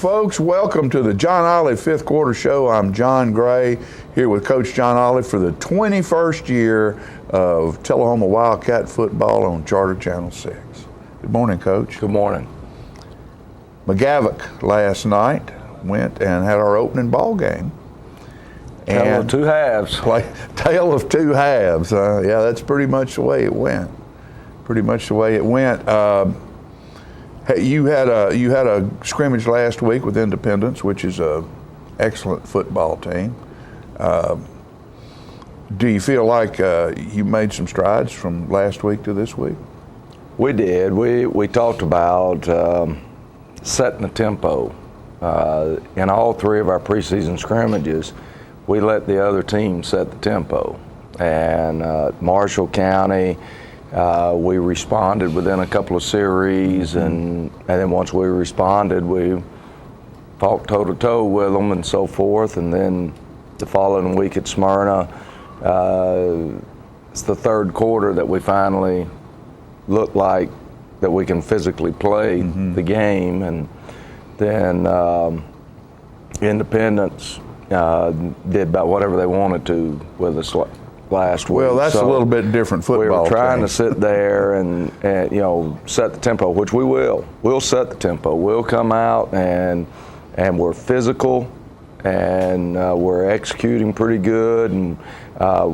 folks. Welcome to the John Olive Fifth Quarter Show. I'm John Gray, here with Coach John Olive for the 21st year of Tullahoma Wildcat football on Charter Channel 6. Good morning, Coach. Good morning. McGavock last night went and had our opening ball game. Tale of two halves. Tale of two halves. Yeah, that's pretty much the way it went. You had a scrimmage last week with Independence, which is a excellent football team. Do you feel like you made some strides from last week to this week? We did. We talked about setting the tempo. In all three of our preseason scrimmages, we let the other team set the tempo. And Marshall County, we responded within a couple of series, and then once we responded, we fought toe-to-toe with them and so forth. And then the following week at Smyrna, it's the third quarter that we finally look like that we can physically play the game. And then Independence did about whatever they wanted to with us last week. Well, that's a little bit different football. We were trying to sit there and set the tempo, which we will. We'll set the tempo. We'll come out and we're physical, and we're executing pretty good, and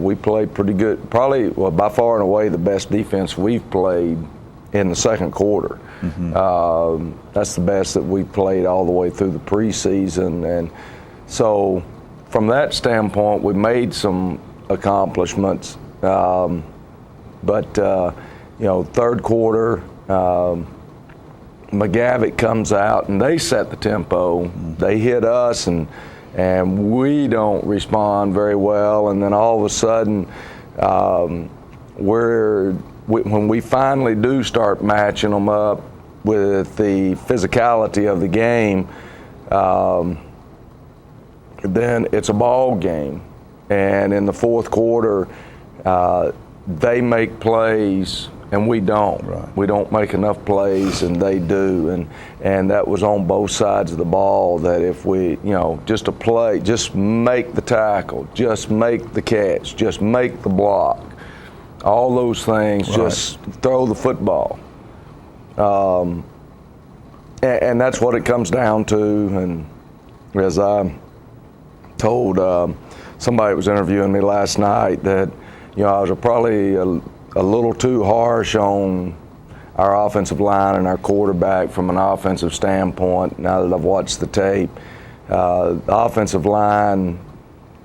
we played pretty good. Probably, by far and away, the best defense we've played in the second quarter. That's the best that we've played all the way through the preseason, and so from that standpoint, we made some accomplishments. But third quarter, McGavock comes out and they set the tempo. They hit us, and we don't respond very well. And then all of a sudden, when we finally do start matching them up with the physicality of the game, then it's a ball game. And in the fourth quarter, they make plays and we don't. Right. We don't make enough plays and they do. And that was on both sides of the ball, that if we, just a play, just make the tackle, just make the catch, just make the block. All those things, right. Just throw the football. And that's what it comes down to. And as I told somebody that was interviewing me last night, that I was probably a little too harsh on our offensive line and our quarterback from an offensive standpoint. Now that I've watched the tape, the offensive line,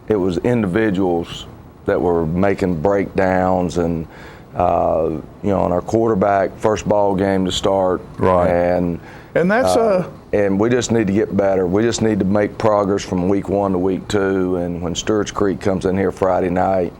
it was individuals that were making breakdowns, and on our quarterback, first ball game to start, right, and that's and we just need to get better. We just need to make progress from week 1 to week 2. And when Stewart's Creek comes in here Friday night,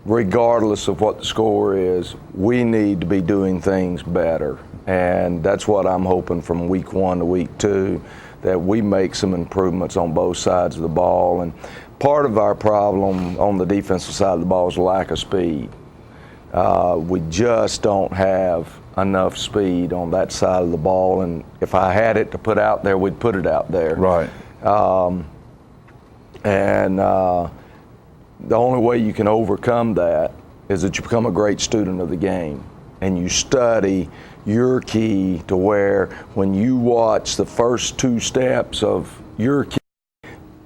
regardless of what the score is, we need to be doing things better. And that's what I'm hoping from week 1 to week 2, that we make some improvements on both sides of the ball. And part of our problem on the defensive side of the ball is lack of speed. We just don't have enough speed on that side of the ball, and if I had it to put out there, we'd put it out there. Right. The only way you can overcome that is that you become a great student of the game, and you study your key to where when you watch the first 2 steps of your key,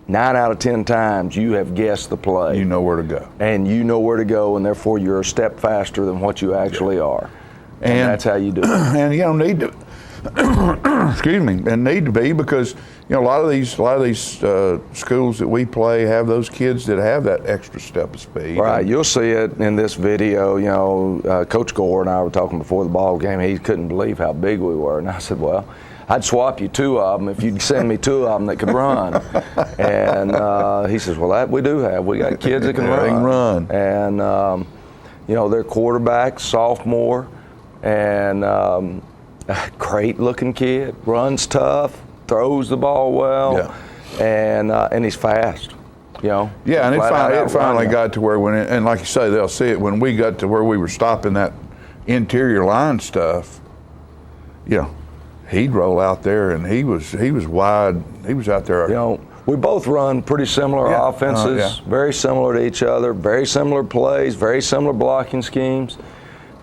9 out of 10 times you have guessed the play. You know where to go. And you know where to go, and therefore you're a step faster than what you actually are. And that's how you do it. And need to, excuse me, and need to be, because a lot of these schools that we play have those kids that have that extra step of speed. Right. You'll see it in this video. Coach Gore and I were talking before the ball game. He couldn't believe how big we were, and I said, well, I'd swap you 2 of them if you'd send me 2 of them that could run. And he says, well, that we do have. We got kids that can run. They can run. And their quarterback, sophomore, and great looking kid, runs tough, throws the ball well, and he's fast. Yeah, and it finally got to where and like you say, they'll see it when we got to where we were stopping that interior line stuff. he'd roll out there, and he was wide. He was out there. You know, we both run pretty similar offenses, very similar to each other, very similar plays, very similar blocking schemes.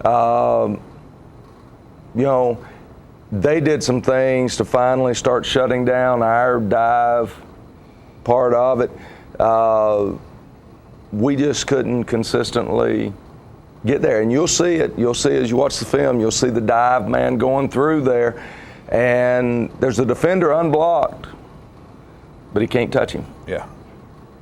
You know, they did some things to finally start shutting down our dive part of it. We just couldn't consistently get there, and you'll see it. You'll see as you watch the film. You'll see the dive man going through there, and there's a defender unblocked, but he can't touch him. Yeah.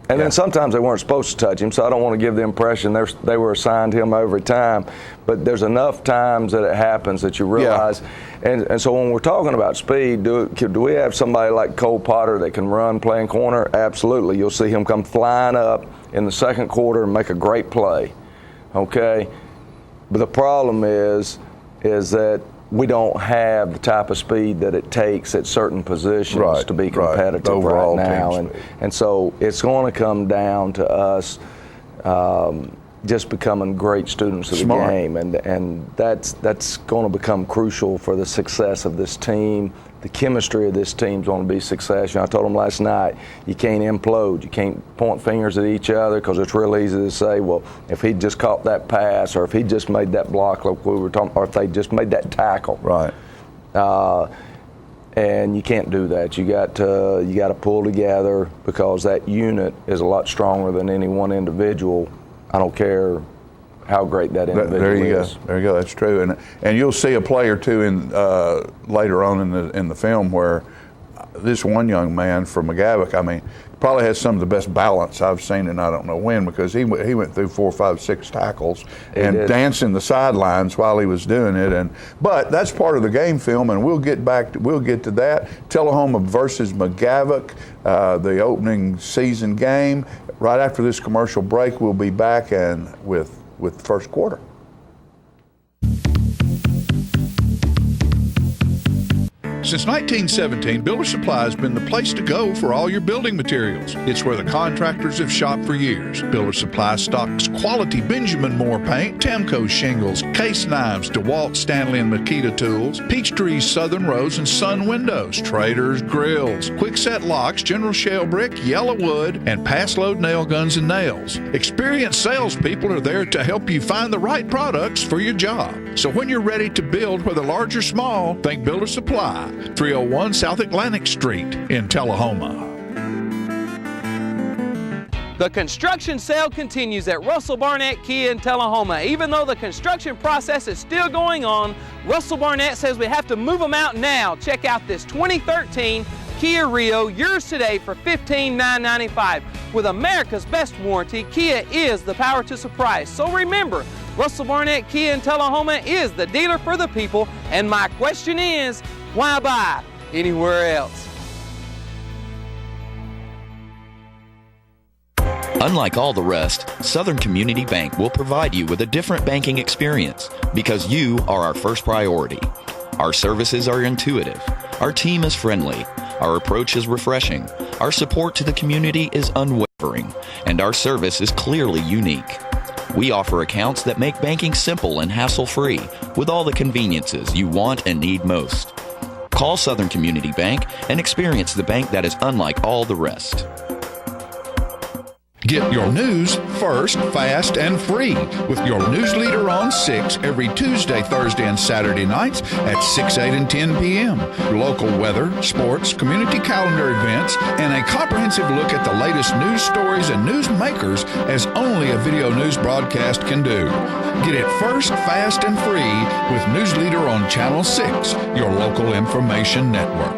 And then sometimes they weren't supposed to touch him, so I don't want to give the impression they were assigned him every time. But there's enough times that it happens that you realize. And so when we're talking about speed, do we have somebody like Cole Potter that can run playing corner? Absolutely. You'll see him come flying up in the second quarter and make a great play. Okay? But the problem is that we don't have the type of speed that it takes at certain positions to be competitive right now. And so it's going to come down to us just becoming great students of the game. And that's going to become crucial for the success of this team. The chemistry of this team is going to be success. You know, I told them last night, you can't implode. You can't point fingers at each other, because it's real easy to say, well, if he just caught that pass, or if he just made that block like we were talking, or if they just made that tackle. Right. And you can't do that. You got to pull together, because that unit is a lot stronger than any one individual. I don't care how great that individual is. There you go. That's true. And you'll see a play or two in later on in the film where this one young man from McGavock, I mean, probably has some of the best balance I've seen, and I don't know when, because he went through 4, 5, 6 tackles and dancing the sidelines while he was doing it. But that's part of the game film, and we'll get to that. Tullahoma versus McGavock, the opening season game. Right after this commercial break, we'll be back and with the first quarter. Since 1917, Builder Supply has been the place to go for all your building materials. It's where the contractors have shopped for years. Builder Supply stocks quality Benjamin Moore paint, Temco shingles, case knives, DeWalt, Stanley, and Makita tools, Peachtree's Southern Rose and Sun windows, Trader's grills, Quickset locks, General Shell brick, Yellow wood, and Pass Load nail guns and nails. Experienced salespeople are there to help you find the right products for your job. So when you're ready to build, whether large or small, think Builder Supply. 301 South Atlantic Street in Tullahoma. The construction sale continues at Russell Barnett Kia in Tullahoma. Even though the construction process is still going on, Russell Barnett says we have to move them out now. Check out this 2013 Kia Rio, yours today for $15,995. With America's best warranty, Kia is the power to surprise. So remember, Russell Barnett Kia in Tullahoma is the dealer for the people. And my question is, why buy anywhere else? Unlike all the rest, Southern Community Bank will provide you with a different banking experience because you are our first priority. Our services are intuitive. Our team is friendly. Our approach is refreshing. Our support to the community is unwavering. And our service is clearly unique. We offer accounts that make banking simple and hassle-free with all the conveniences you want and need most. Call Southern Community Bank and experience the bank that is unlike all the rest. Get your news first, fast, and free with your news leader on 6 every Tuesday, Thursday, and Saturday nights at 6, 8, and 10 p.m. Local weather, sports, community calendar events, and a comprehensive look at the latest news stories and news makers as only a video news broadcast can do. Get it first, fast, and free with News Leader on Channel 6, your local information network.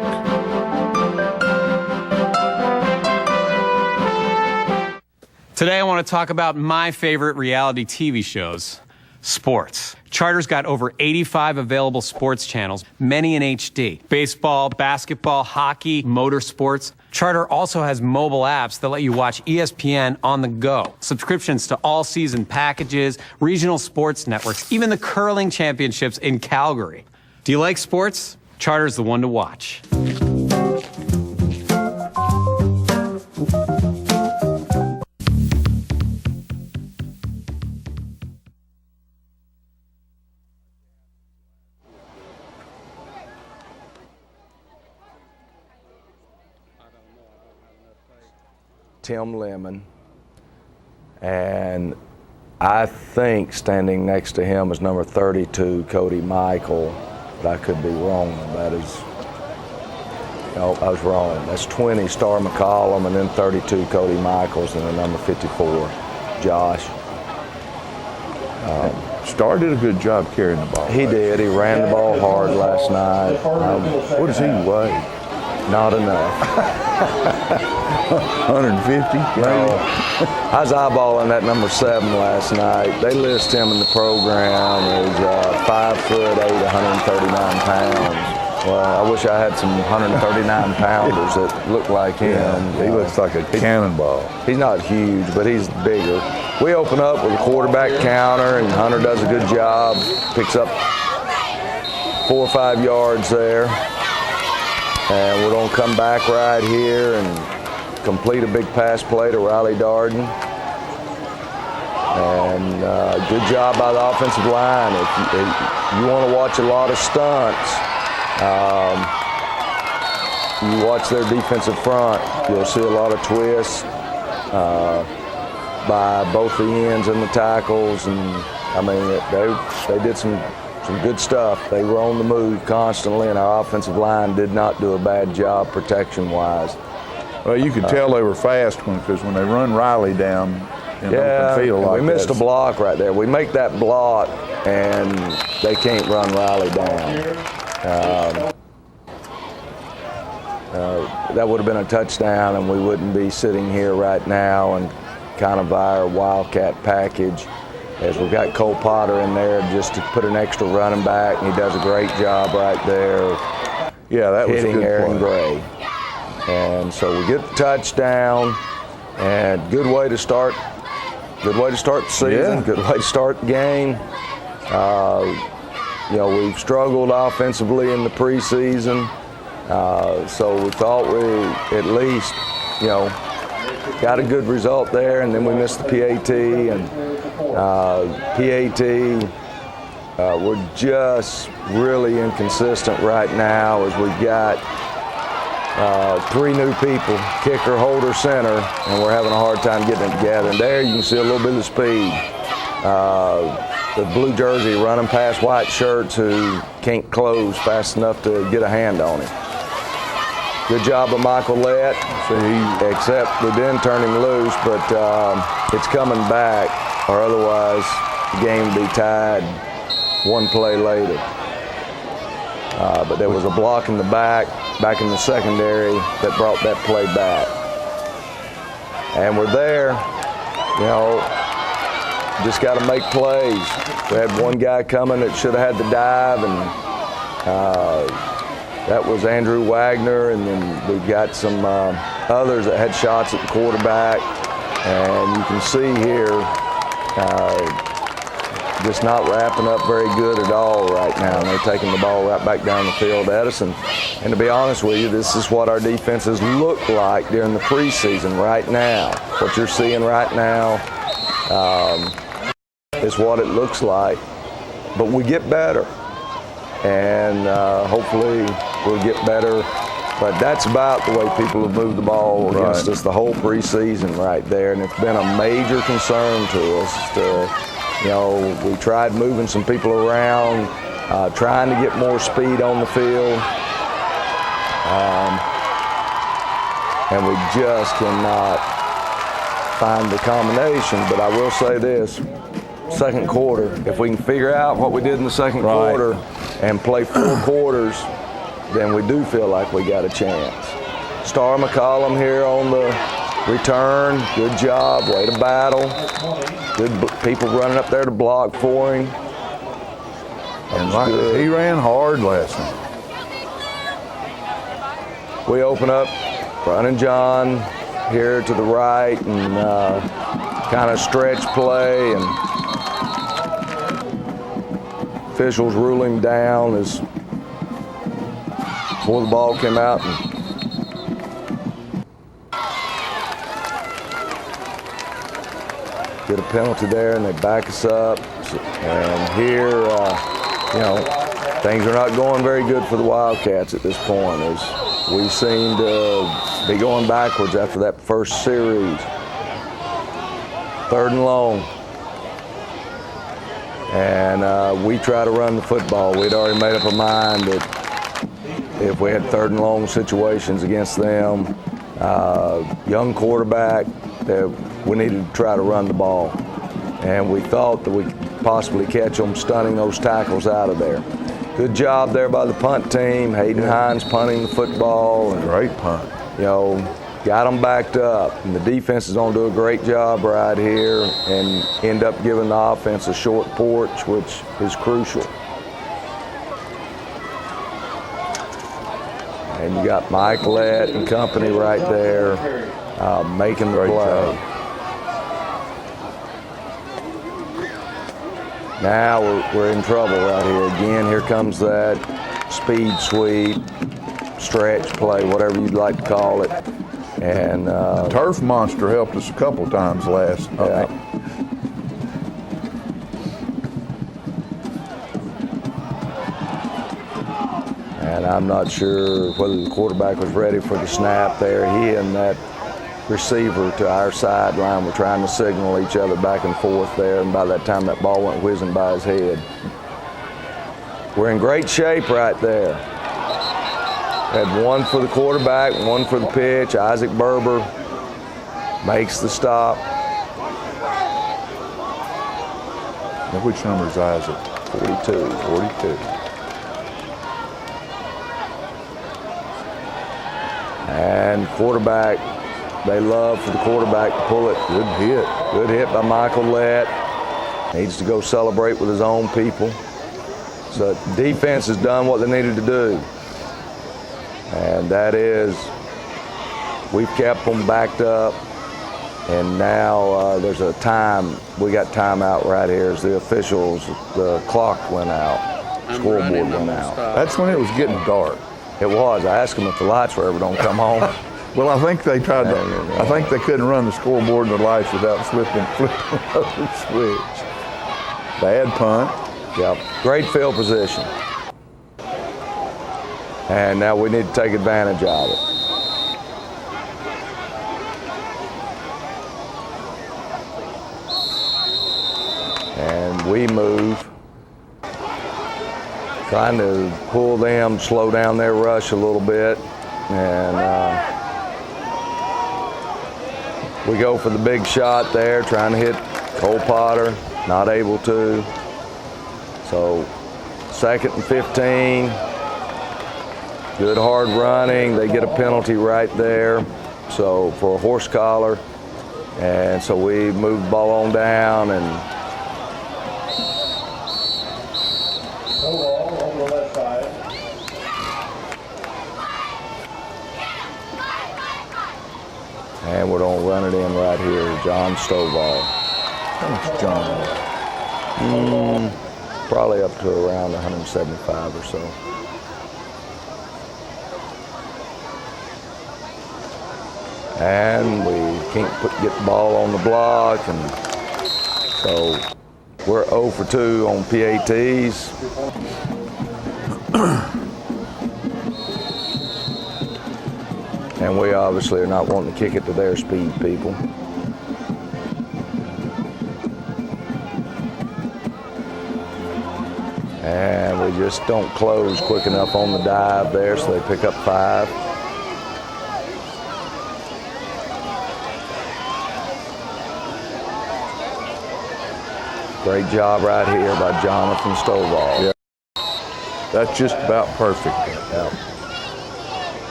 Today I want to talk about my favorite reality TV shows, sports. Charter's got over 85 available sports channels, many in HD. Baseball, basketball, hockey, motorsports. Charter also has mobile apps that let you watch ESPN on the go. Subscriptions to all season packages, regional sports networks, even the curling championships in Calgary. Do you like sports? Charter's the one to watch. Tim Lemon, and I think standing next to him is number 32, Cody Michael, but I could be wrong. That is, no, I was wrong. That's 20, Star McCollum, and then 32, Cody Michaels, and then number 54, Josh. Star did a good job carrying the ball. He did. He ran the ball hard last night. What does he weigh? Not enough. 150, maybe? I was eyeballing that number 7 last night. They list him in the program as 5'8", 139 pounds. Well, I wish I had some 139 pounders that look like him. Yeah, he looks like a cannonball. He's not huge, but he's bigger. We open up with a quarterback counter, and Hunter does a good job. Picks up 4 or 5 yards there. And we're going to come back right here and complete a big pass play to Riley Darden. And good job by the offensive line. If you want to watch a lot of stunts, you watch their defensive front, you'll see a lot of twists by both the ends and the tackles. And I mean, they did some good stuff. They were on the move constantly, and our offensive line did not do a bad job protection-wise. Well, you could tell they were fast because when they run Riley down in open field like we missed a block right there. We make that block, and they can't run Riley down. That would have been a touchdown, and we wouldn't be sitting here right now and kind of our Wildcat package, as we've got Cole Potter in there just to put an extra running back, and he does a great job right there. Yeah, that was hitting a good Aaron play. Gray. And so we get the touchdown, and good way to start the season, Yeah. good way to start the game. We've struggled offensively in the preseason, so we thought we at least, got a good result there, and then we missed the PAT, and we're just really inconsistent right now as we've got 3 new people, kicker, holder, center, and we're having a hard time getting it together. And there you can see a little bit of speed. The blue jersey running past white shirts who can't close fast enough to get a hand on him. Good job of Michael Lett, except we didn't turn him loose, but it's coming back, or otherwise the game would be tied 1 play later. But there was a block in the back in the secondary that brought that play back. And we're there, just got to make plays. We had one guy coming that should have had the dive, and that was Andrew Wagner, and then we've got some others that had shots at the quarterback. And you can see here, just not wrapping up very good at all right now. And they're taking the ball right back down the field at us. And to be honest with you, this is what our defenses look like during the preseason right now. What you're seeing right now is what it looks like. But we get better. And hopefully we'll get better. But that's about the way people have moved the ball against us the whole preseason right there. And it's been a major concern to us. We tried moving some people around, trying to get more speed on the field. And we just cannot find the combination. But I will say this, second quarter, if we can figure out what we did in the second quarter and play 4 quarters, then we do feel like we got a chance. Star McCollum here on the return. Good job, way to battle. Good people running up there to block for him. And he ran hard last night. We open up, running John here to the right, and kind of stretch play, and officials ruling down as before the ball came out. And get a penalty there, and they back us up. And here, things are not going very good for the Wildcats at this point. As we seemed to be going backwards after that first series. 3rd and long. And we try to run the football. We'd already made up our mind that if we had 3rd and long situations against them, young quarterback, that we needed to try to run the ball. And we thought that we could possibly catch them stunning those tackles out of there. Good job there by the punt team. Hayden Hines punting the football. And, Great punt. you know, got them backed up. And the defense is going to do a great job right here and end up giving the offense a short porch, which is crucial. And you got Mike Lett and company right there making the play. Now we're in trouble right here. Again, here comes that speed sweep, stretch play, whatever you'd like to call it. And Turf Monster helped us a couple times last night. And I'm not sure whether the quarterback was ready for the snap there. He and that receiver to our sideline were trying to signal each other back and forth there, and by that time that ball went whizzing by his head. We're in great shape right there. Had one for the quarterback, one for the pitch. Isaac Berber makes the stop. Now, which number is Isaac? 42. 42. And quarterback, they love for the quarterback to pull it. Good hit. Good hit by Michael Lett. Needs to go celebrate with his own people. So defense has done what they needed to do. And that is, we've kept them backed up. And now there's a time, we got timeout right here as the officials, the clock went out, scoreboard went out. That's when it was getting dark. It was. I asked them if the lights were ever going to come on. Well, I think they tried to. I think they couldn't run the scoreboard and the lights without flipping another switch. Bad punt. Yep. Great field position. And now we need to take advantage of it. And we move. Trying to pull them, slow down their rush a little bit. And we go for the big shot there, trying to hit Cole Potter, not able to. So 2nd and 15. Good hard running. They get a penalty right there. So for a horse collar. And so we move the ball on down and and we're going to run it in right here. John Stovall. How much John? Probably up to around 175 or so. And we can't get the ball on the block, and so we're 0 for 2 on PATs. And we obviously are not wanting to kick it to their speed, people. And we just don't close quick enough on the dive there, so they pick up 5. Great job right here by Jonathan Stovall. Yeah. That's just about perfect. Yeah.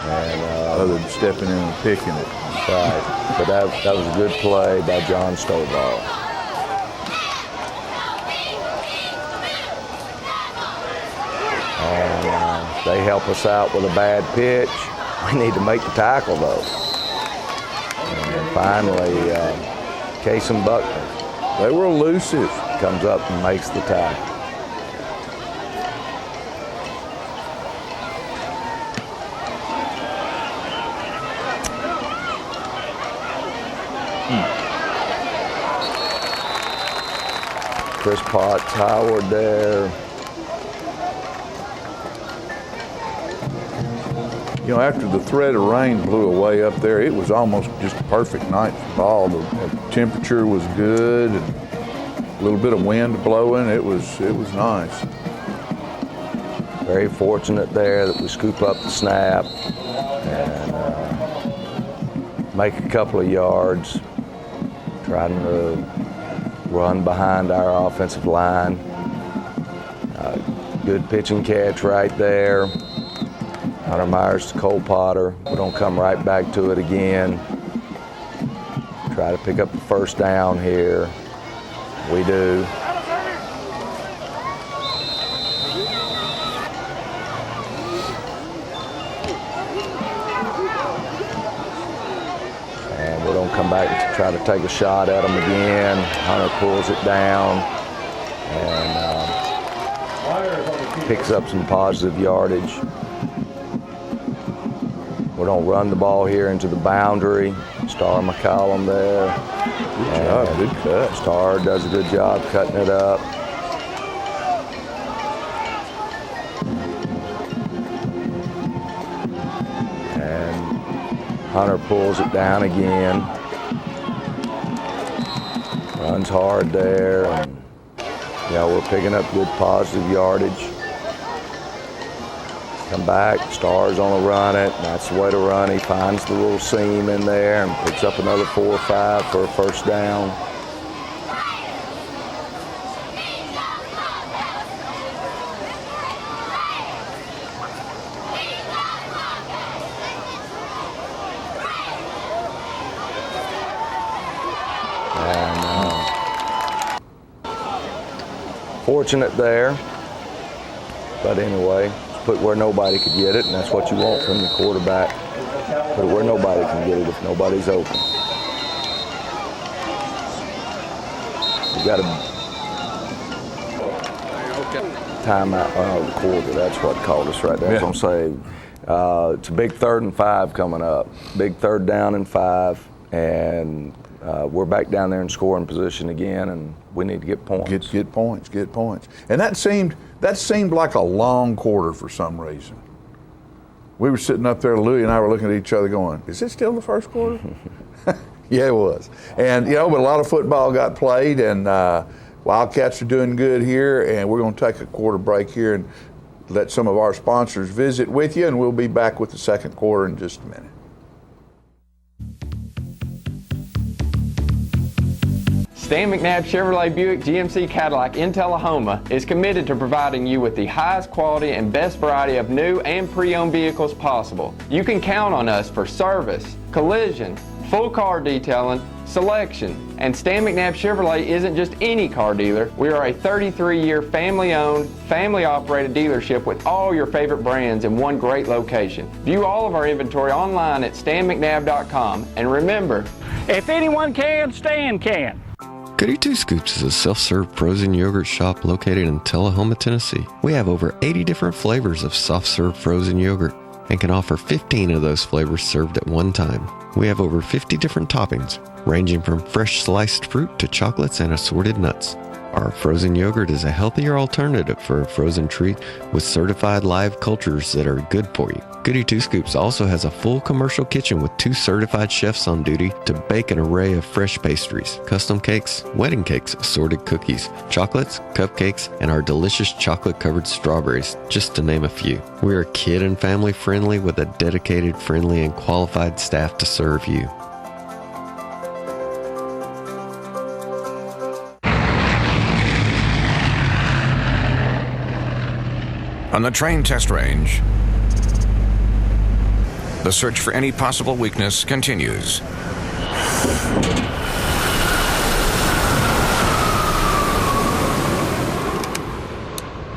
And other than stepping in and picking it. right, but that was a good play by John Stovall. And they help us out with a bad pitch. We need to make the tackle though. And finally, Casey Buckner. They were elusive. Comes up and makes the tackle. Chris Potts, Howard there. You know, after the threat of rain blew away up there, it was almost just a perfect night for ball. The temperature was good, and a little bit of wind blowing. It was nice. Very fortunate there that we scoop up the snap and make a couple of yards, trying to run behind our offensive line. Good pitch and catch right there. Hunter Myers to Cole Potter. We don't come right back to it again. Try to pick up the first down here. We do. And we don't come back to try to take a shot at them again. Hunter pulls it down and picks up some positive yardage. We don't run the ball here into the boundary. Star McCollum there. Good job, good cut. Star does a good job cutting it up. And Hunter pulls it down again. Runs hard there. And, we're picking up good positive yardage. Come back, Star's on the run it, and that's the way to run. He finds the little seam in there and picks up another 4 or 5 for a first down. And fortunate there, but anyway. Put where nobody could get it, and that's what you want from the quarterback. Put it where nobody can get it if nobody's open. You got to time out the quarter. That's what called us right there. That's what I'm saying. It's a big 3rd and 5 coming up. Big 3rd down and 5, and we're back down there in scoring position again, and we need to get points. Get points. And that seemed like a long quarter for some reason. We were sitting up there, Louie and I were looking at each other going, is it still the first quarter? Yeah, it was. And, but a lot of football got played, and Wildcats are doing good here, and we're going to take a quarter break here and let some of our sponsors visit with you, and we'll be back with the second quarter in just a minute. Stan McNabb Chevrolet Buick GMC Cadillac in Tullahoma is committed to providing you with the highest quality and best variety of new and pre-owned vehicles possible. You can count on us for service, collision, full car detailing, selection. And Stan McNabb Chevrolet isn't just any car dealer. We are a 33-year family-owned, family-operated dealership with all your favorite brands in one great location. View all of our inventory online at stanmcnabb.com. And remember, if anyone can, Stan can. Goody Two Scoops is a self-serve frozen yogurt shop located in Tullahoma, Tennessee. We have over 80 different flavors of soft-serve frozen yogurt and can offer 15 of those flavors served at one time. We have over 50 different toppings, ranging from fresh sliced fruit to chocolates and assorted nuts. Our frozen yogurt is a healthier alternative for a frozen treat with certified live cultures that are good for you. Goody Two Scoops also has a full commercial kitchen with 2 certified chefs on duty to bake an array of fresh pastries, custom cakes, wedding cakes, assorted cookies, chocolates, cupcakes, and our delicious chocolate-covered strawberries, just to name a few. We are kid and family friendly with a dedicated, friendly, and qualified staff to serve you. On the train test range, the search for any possible weakness continues.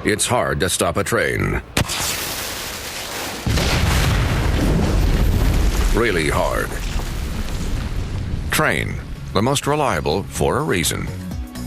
It's hard to stop a train. Really hard. Train, the most reliable for a reason.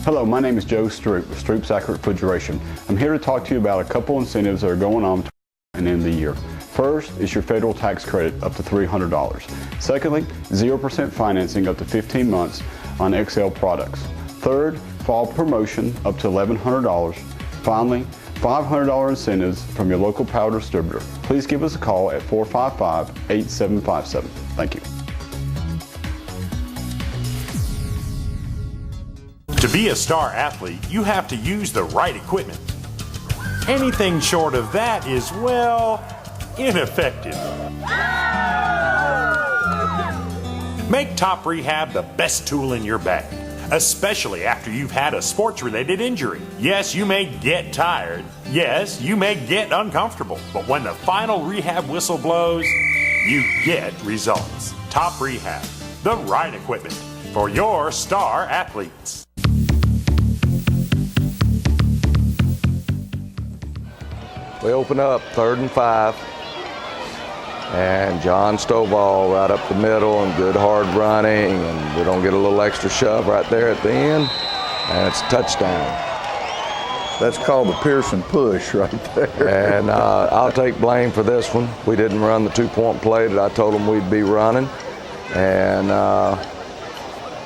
Hello, my name is Joe Stroop with Stroop's Accurate Refrigeration. I'm here to talk to you about a couple incentives that are going on and end the year. First is your federal tax credit up to $300. Secondly, 0% financing up to 15 months on XL products. Third, fall promotion up to $1,100. Finally, $500 incentives from your local power distributor. Please give us a call at 455-8757. Thank you. To be a star athlete, you have to use the right equipment. Anything short of that is, well, ineffective. Make Top Rehab the best tool in your bag, especially after you've had a sports-related injury. Yes, you may get tired. Yes, you may get uncomfortable. But when the final rehab whistle blows, you get results. Top Rehab, the right equipment for your star athletes. We open up 3rd and 5, and John Stovall right up the middle and good hard running, and we don't get a little extra shove right there at the end, and it's a touchdown. That's called the Pearson push right there. And I'll take blame for this one. We didn't run the 2-point play that I told them we'd be running, and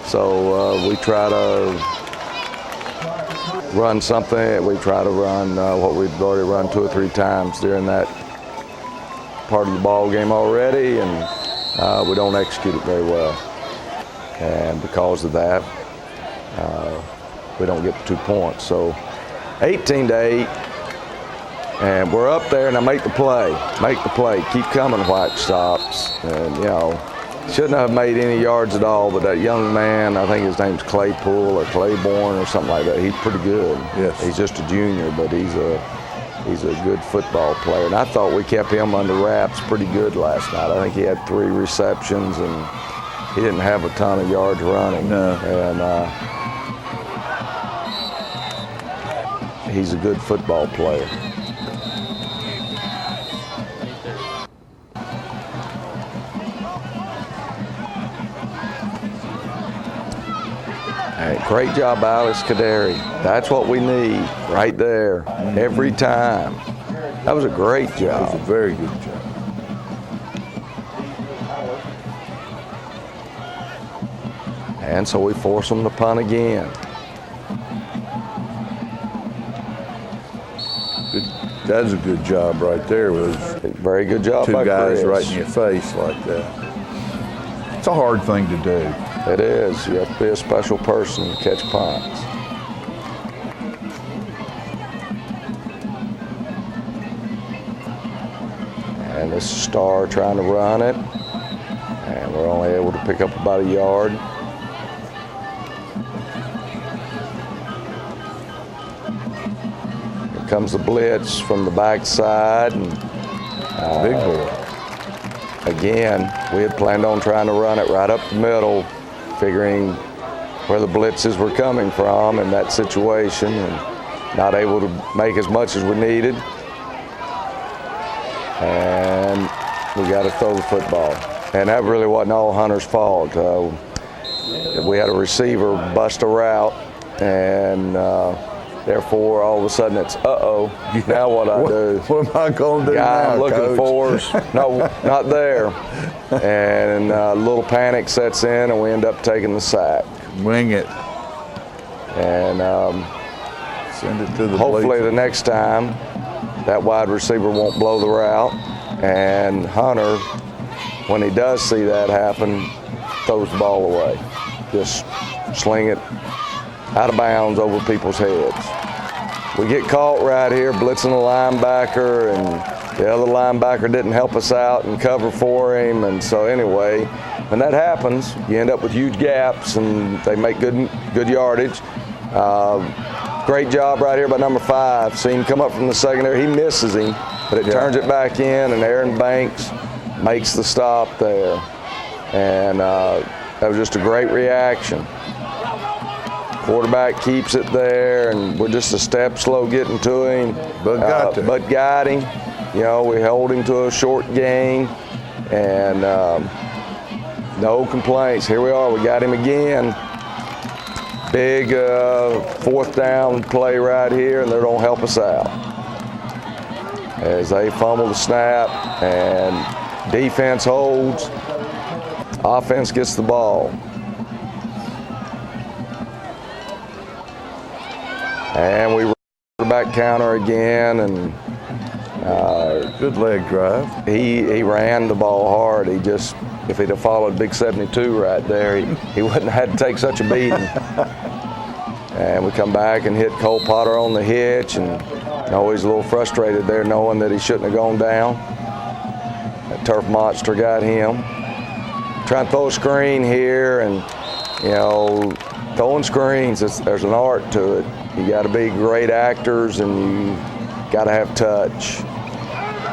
so we try to run something. We try to run what we've already run 2 or 3 times during that part of the ball game already, and we don't execute it very well. And because of that, we don't get the 2 points. So 18-8, and we're up there, and I make the play. Keep coming, White stops, and you know, shouldn't have made any yards at all, but that young man, I think his name's Claypool or Claiborne or something like that, he's pretty good. Yes. He's just a junior, but he's a good football player. And I thought we kept him under wraps pretty good last night. I think he had 3 receptions, and he didn't have a ton of yards running. No. And he's a good football player. Great job, Alex Kaderi. That's what we need right there, every time. That was a great job. That was a very good job. And so we force them to punt again. That's a good job right there. Very good job 2 by guys Chris. right in your face like that. It's a hard thing to do. It is. You have to be a special person to catch punts. And this is Starr trying to run it, and we're only able to pick up about a yard. Here comes the blitz from the backside, and Big boy. Again, we had planned on trying to run it right up the middle, figuring where the blitzes were coming from in that situation, and not able to make as much as we needed. And we got to throw the football. And that really wasn't all Hunter's fault. We had a receiver bust a route, and therefore all of a sudden it's, now what I do? What am I going to do Guy now, I'm looking Coach? for is not there. And a little panic sets in, and we end up taking the sack. Wing it. And send it to the hopefully bleachers. the next time that wide receiver won't blow the route. And Hunter, when he does see that happen, throws the ball away. Just sling it out of bounds over people's heads. We get caught right here blitzing the linebacker, and the other linebacker didn't help us out and cover for him. And so anyway, when that happens, you end up with huge gaps, and they make good yardage. Great job right here by number 5. See him come up from the secondary. He misses him, but it turns it back in, and Aaron Banks makes the stop there. And that was just a great reaction. Quarterback keeps it there, and we're just a step slow getting to him. But got him. You know, we held him to a short gain, and no complaints. Here we are. We got him again. Big 4th down play right here, and they don't help us out. As they fumble the snap, and defense holds, offense gets the ball. And we quarterback counter again, and good leg drive. He ran the ball hard. He just, if he'd have followed Big 72 right there, he wouldn't have had to take such a beating. And we come back and hit Cole Potter on the hitch, and always a little frustrated there knowing that he shouldn't have gone down. That turf monster got him. Trying to throw a screen here, and throwing screens, there's an art to it. You got to be great actors, and you got to have touch.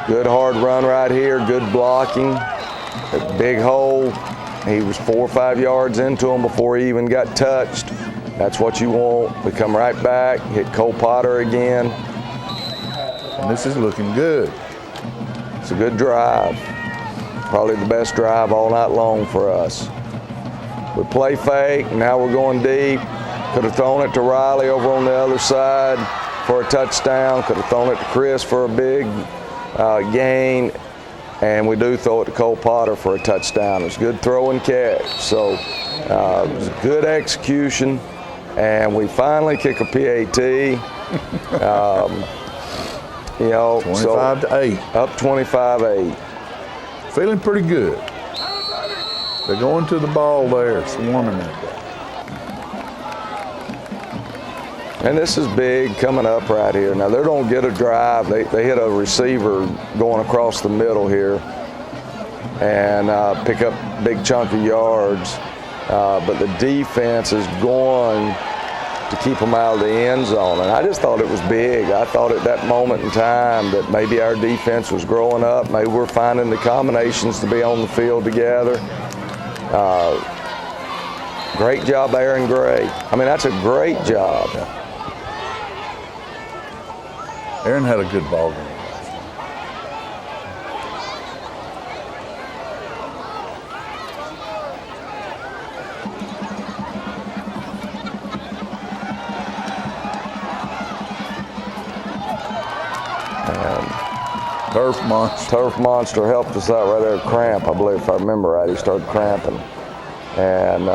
Good hard run right here, good blocking. That big hole, he was 4 or 5 yards into him before he even got touched. That's what you want. We come right back, hit Cole Potter again. And this is looking good. It's a good drive. Probably the best drive all night long for us. We play fake, now we're going deep. Could have thrown it to Riley over on the other side for a touchdown. Could have thrown it to Chris for a big gain. And we do throw it to Cole Potter for a touchdown. It's a good throw and catch. So it was a good execution. And we finally kick a PAT. 25-8. Up 25-8. Feeling pretty good. They're going to the ball there, swarming it. And this is big coming up right here. Now, they don't get a drive. They hit a receiver going across the middle here and pick up a big chunk of yards. But the defense is going to keep them out of the end zone. And I just thought it was big. I thought at that moment in time that maybe our defense was growing up. Maybe we're finding the combinations to be on the field together. Great job, Aaron Gray. I mean, that's a great job. Aaron had a good ball game. Turf Monster helped us out right there. Cramp, I believe, if I remember right. He started cramping. And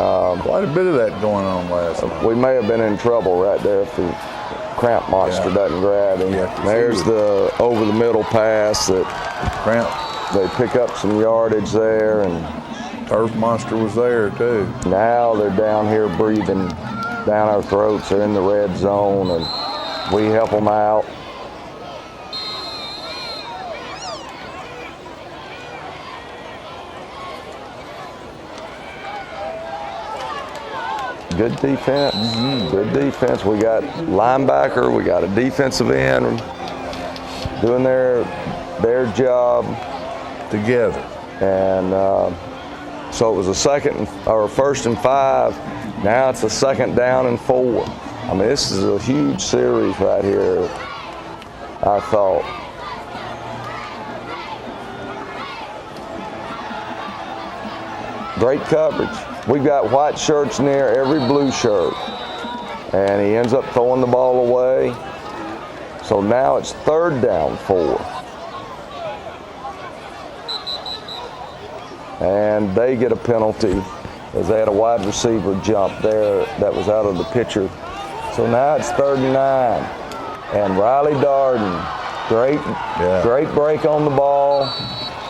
quite a bit of that going on last night. We may have been in trouble right there if the Cramp Monster doesn't grab him. There's the over the middle pass that Cramp. They pick up some yardage there, and Turf Monster was there too. Now they're down here breathing down our throats. They're in the red zone, and we help them out. Good defense. Good defense. We got linebacker. We got a defensive end doing their job together. And so it was a first and 5. Now it's a 2nd down and 4. I mean, this is a huge series right here, I thought. Great coverage. We've got white shirts near every blue shirt. And he ends up throwing the ball away. So now it's 3rd down 4. And they get a penalty as they had a wide receiver jump there that was out of the picture. So now it's 3rd and 9. And Riley Darden, great break on the ball.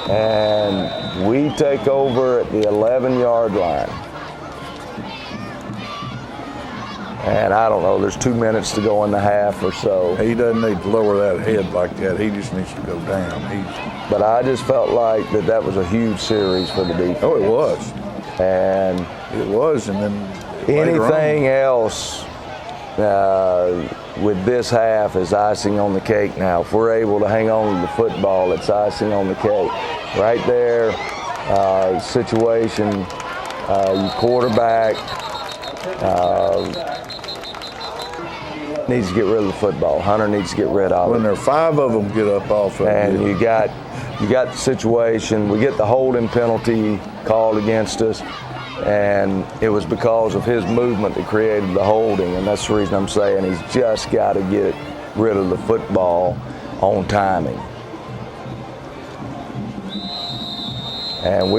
And we take over at the 11-yard line. And I don't know, there's 2 minutes to go in the half or so. He doesn't need to lower that head like that. He just needs to go down. But I just felt like that was a huge series for the defense. Oh, it was. And it was, and then anything else with this half is icing on the cake now. If we're able to hang on to the football, it's icing on the cake. Right there, situation, your quarterback needs to get rid of the football. Hunter needs to get rid of it. When there are 5 of them get up off of it. And you got the situation. We get the holding penalty called against us, and it was because of his movement that created the holding, and that's the reason I'm saying he's just got to get rid of the football on timing. And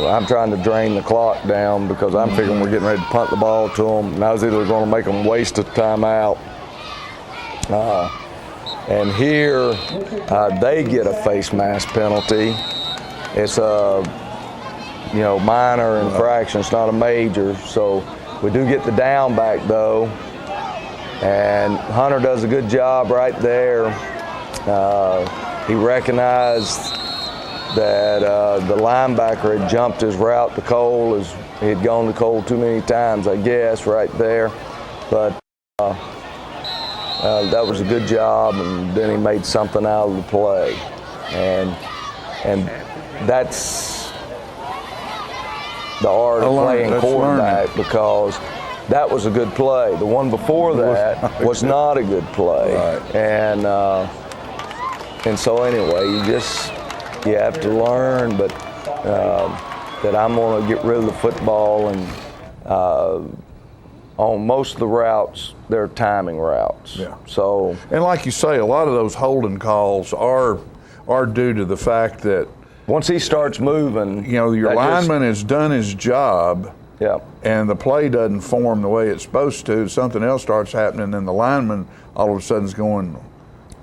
I'm trying to drain the clock down because I'm figuring we're getting ready to punt the ball to them, and I was either going to make them waste a timeout And here, they get a face mask penalty. It's a minor infraction. It's not a major. So we do get the down back though. And Hunter does a good job right there. He recognized that the linebacker had jumped his route to Cole, as he had gone to Cole too many times, I guess, right there. But that was a good job, and then he made something out of the play. And that's the art of playing quarterback, because that was a good play. The one before that was not a good play. Right. And so anyway, you have to learn, but that I'm going to get rid of the football, and on most of the routes, they're timing routes. Yeah. So, and like you say, a lot of those holding calls are due to the fact that once he starts moving, your lineman has done his job. Yeah. And the play doesn't form the way it's supposed to. Something else starts happening, and the lineman all of a sudden is going,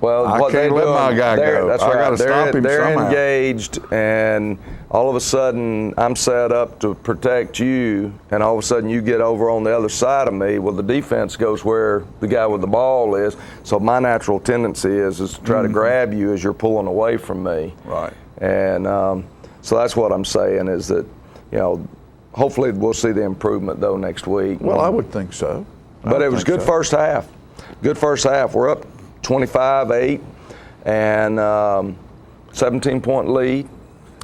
well, I what can't let my guy go. That's I right. got to stop him They're somehow. engaged, and all of a sudden I'm set up to protect you, and all of a sudden you get over on the other side of me. Well, the defense goes where the guy with the ball is. So my natural tendency is to try to grab you as you're pulling away from me. Right. And so that's what I'm saying, is that, hopefully we'll see the improvement though next week. Well, I would think so. But it was good first half. Good first half. We're up 25-8 and 17-point lead.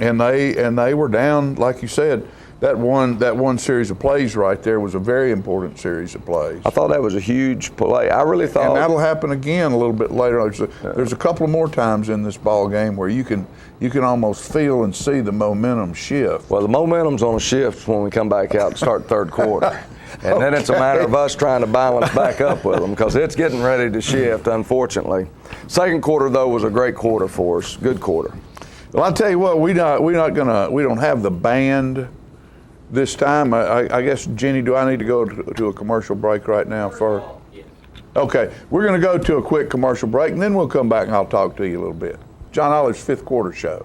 And they were down, like you said. That one series of plays right there was a very important series of plays. I thought that was a huge play. I really thought. And that'll happen again a little bit later. There's a couple of more times in this ball game where you can almost feel and see the momentum shift. Well, the momentum's on a shift when we come back out and start third quarter. And then it's a matter of us trying to balance back up with them, because it's getting ready to shift, unfortunately. Second quarter, though, was a great quarter for us. Good quarter. Well, I'll tell you what, we don't have the band this time. I guess, Jenny, do I need to go to a commercial break right now first? Yes. Okay, we're going to go to a quick commercial break, and then we'll come back and I'll talk to you a little bit. John Ollie's Fifth Quarter Show.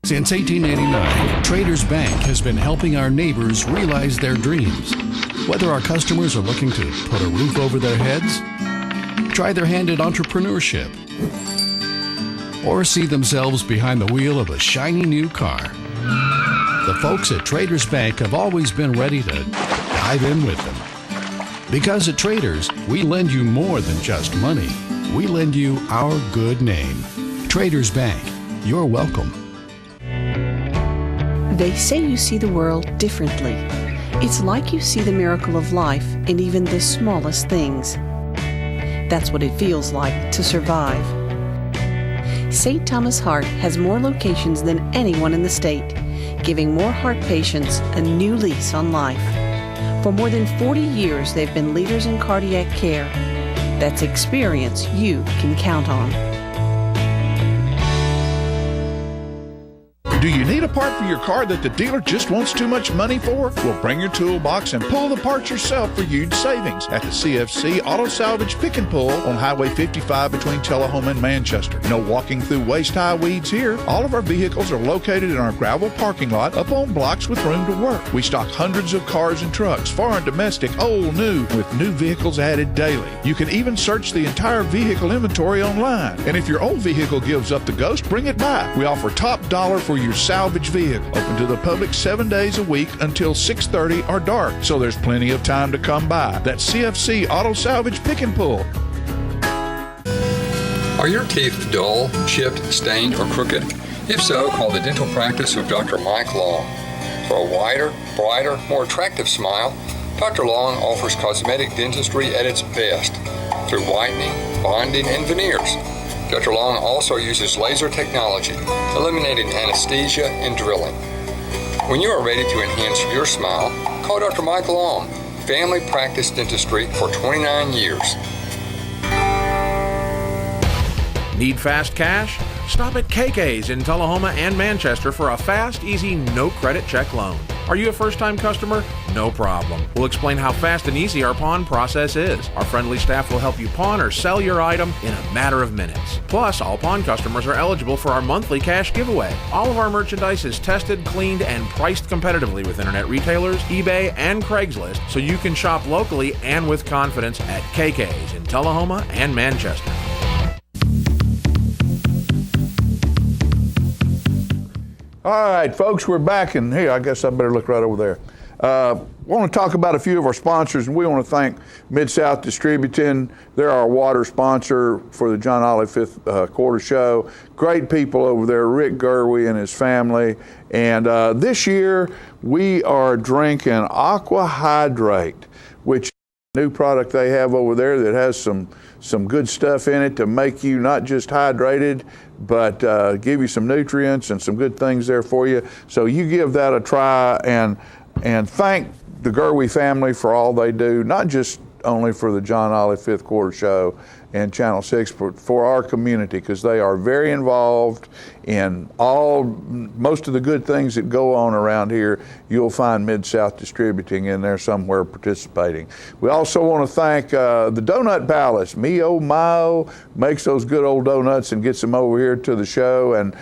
Since 1889, Traders Bank has been helping our neighbors realize their dreams. Whether our customers are looking to put a roof over their heads, try their hand at entrepreneurship, or see themselves behind the wheel of a shiny new car, the folks at Traders Bank have always been ready to dive in with them. Because at Traders, we lend you more than just money. We lend you our good name. Traders Bank, you're welcome. They say you see the world differently. It's like you see the miracle of life in even the smallest things. That's what it feels like to survive. St. Thomas Heart has more locations than anyone in the state, giving more heart patients a new lease on life. For more than 40 years, they've been leaders in cardiac care. That's experience you can count on. Do you need a part for your car that the dealer just wants too much money for? Well, bring your toolbox and pull the parts yourself for huge savings at the CFC Auto Salvage Pick and Pull on Highway 55 between Tullahoma and Manchester. No walking through waist-high weeds here. All of our vehicles are located in our gravel parking lot up on blocks with room to work. We stock hundreds of cars and trucks, foreign, domestic, old, new, with new vehicles added daily. You can even search the entire vehicle inventory online. And if your old vehicle gives up the ghost, bring it back. We offer top dollar for your salvage vehicle, open to the public 7 days a week until 6:30 or dark, so there's plenty of time to come by. That's CFC Auto Salvage Pick and Pull. Are your teeth dull, chipped, stained, or crooked? If so, call the dental practice of Dr. Mike Long. For a wider, brighter, more attractive smile, Dr. Long offers cosmetic dentistry at its best through whitening, bonding, and veneers. Dr. Long also uses laser technology, eliminating anesthesia and drilling. When you are ready to enhance your smile, call Dr. Mike Long, family practice dentistry for 29 years. Need fast cash? Stop at KK's in Tullahoma and Manchester for a fast, easy, no credit check loan. Are you a first-time customer? No problem. We'll explain how fast and easy our pawn process is. Our friendly staff will help you pawn or sell your item in a matter of minutes. Plus, all pawn customers are eligible for our monthly cash giveaway. All of our merchandise is tested, cleaned, and priced competitively with internet retailers, eBay, and Craigslist, so you can shop locally and with confidence at KK's in Tullahoma and Manchester. All right, folks, we're back, and here, I guess I better look right over there. Want to talk about a few of our sponsors, and we want to thank Mid-South Distributing. They're our water sponsor for the John Ollie Fifth Quarter Show. Great people over there, Rick Gerwe and his family. And this year, we are drinking Aqua Hydrate, which is a new product they have over there that has some good stuff in it to make you not just hydrated, but give you some nutrients and some good things there for you. So you give that a try, and thank the Gerwe family for all they do, not just only for the John Ollie Fifth Quarter Show and Channel 6, but for our community, because they are very involved in most of the good things that go on around here. You'll find Mid-South Distributing in there somewhere participating. We also want to thank the Donut Palace. Mio Mao makes those good old donuts and gets them over here to the show, and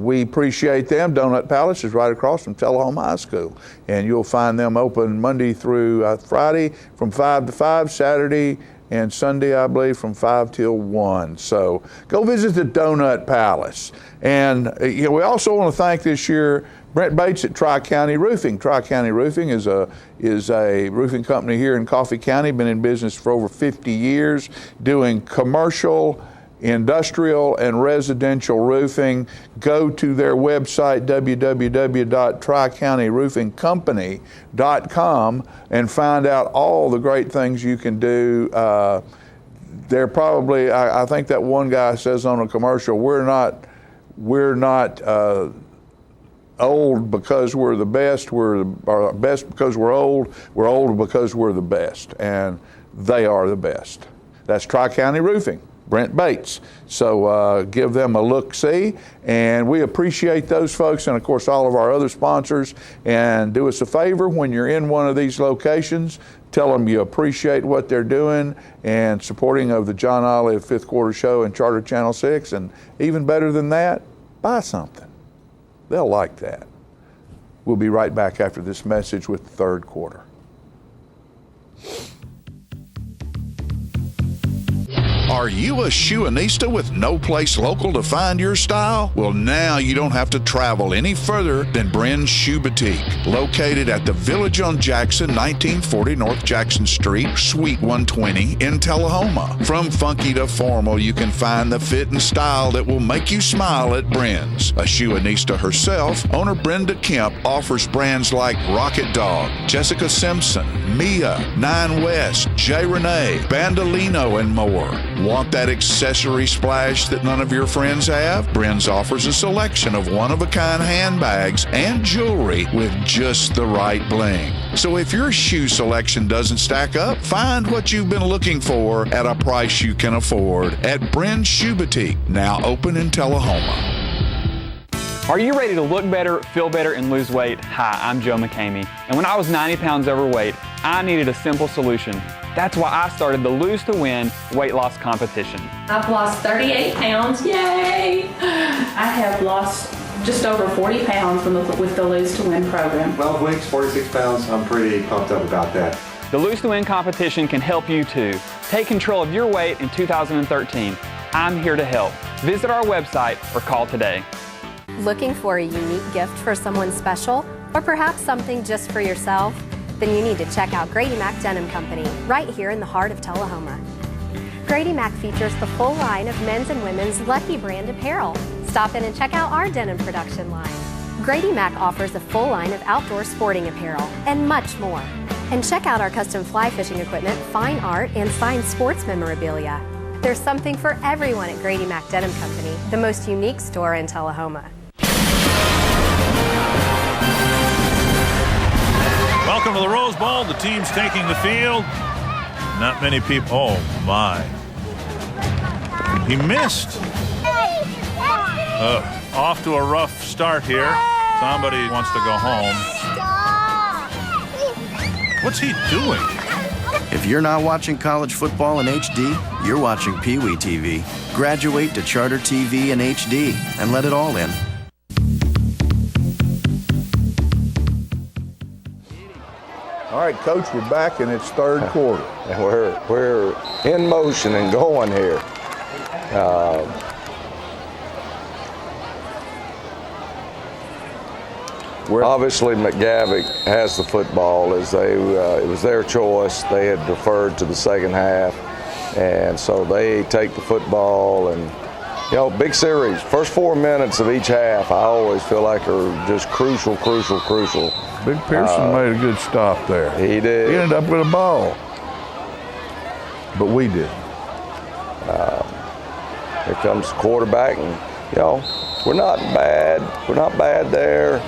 we appreciate them. Donut Palace is right across from Tullahoma High School, and you'll find them open Monday through Friday from 5 to 5, Saturday and Sunday, I believe, from 5 till 1. So go visit the Donut Palace. And we also want to thank this year Brent Bates at Tri-County Roofing. Tri-County Roofing is a roofing company here in Coffee County, been in business for over 50 years, doing commercial, industrial, and residential roofing. Go to their website, www.tricountyroofingcompany.com, and find out all the great things you can do. They're probably, I think that one guy says on a commercial, we're not old because we're the best, we're best because we're old because we're the best, and they are the best. That's Tri-County Roofing, Brent Bates. So give them a look-see, and we appreciate those folks, and of course all of our other sponsors. And do us a favor, when you're in one of these locations, tell them you appreciate what they're doing and supporting of the John Ollie Fifth Quarter Show and Charter Channel 6, and even better than that, buy something. They'll like that. We'll be right back after this message with the third quarter. Are you a shoeanista with no place local to find your style? Well, now you don't have to travel any further than Bren's Shoe Boutique, located at the Village on Jackson, 1940 North Jackson Street, Suite 120 in Tullahoma. From funky to formal, you can find the fit and style that will make you smile at Bren's. A shoeanista herself, owner Brenda Kemp offers brands like Rocket Dog, Jessica Simpson, Mia, Nine West, J. Renee, Bandolino, and more. Want that accessory splash that none of your friends have? Bren's offers a selection of one-of-a-kind handbags and jewelry with just the right bling. So if your shoe selection doesn't stack up, find what you've been looking for at a price you can afford at Bren's Shoe Boutique, now open in Tullahoma. Are you ready to look better, feel better, and lose weight? Hi, I'm Joe McCamey, and when I was 90 pounds overweight, I needed a simple solution. That's why I started the Lose to Win weight loss competition. I've lost 38 pounds, yay! I have lost just over 40 pounds with the Lose to Win program. 12 weeks, 46 pounds, I'm pretty pumped up about that. The Lose to Win competition can help you too. Take control of your weight in 2013. I'm here to help. Visit our website or call today. Looking for a unique gift for someone special, or perhaps something just for yourself? Then you need to check out Grady Mac Denim Company, right here in the heart of Tullahoma. Grady Mac features the full line of men's and women's Lucky brand apparel. Stop in and check out our denim production line. Grady Mac offers a full line of outdoor sporting apparel and much more. And check out our custom fly fishing equipment, fine art, and signed sports memorabilia. There's something for everyone at Grady Mac Denim Company, the most unique store in Tullahoma. Welcome to the Rose Bowl. The team's taking the field. Not many people. Oh, my. He missed. Off to a rough start here. Somebody wants to go home. What's he doing? If you're not watching college football in HD, you're watching Pee Wee TV. Graduate to Charter TV in HD and let it all in. All right, Coach, we're back and it's third quarter. And we're in motion and going here. Obviously, McGavock has the football. It was their choice. They had deferred to the second half, and so they take the football. And big series. First 4 minutes of each half, I always feel like are just crucial. Big Pearson made a good stop there. He did. He ended up with a ball, but we didn't. Here comes the quarterback, and we're not bad. We're not bad there.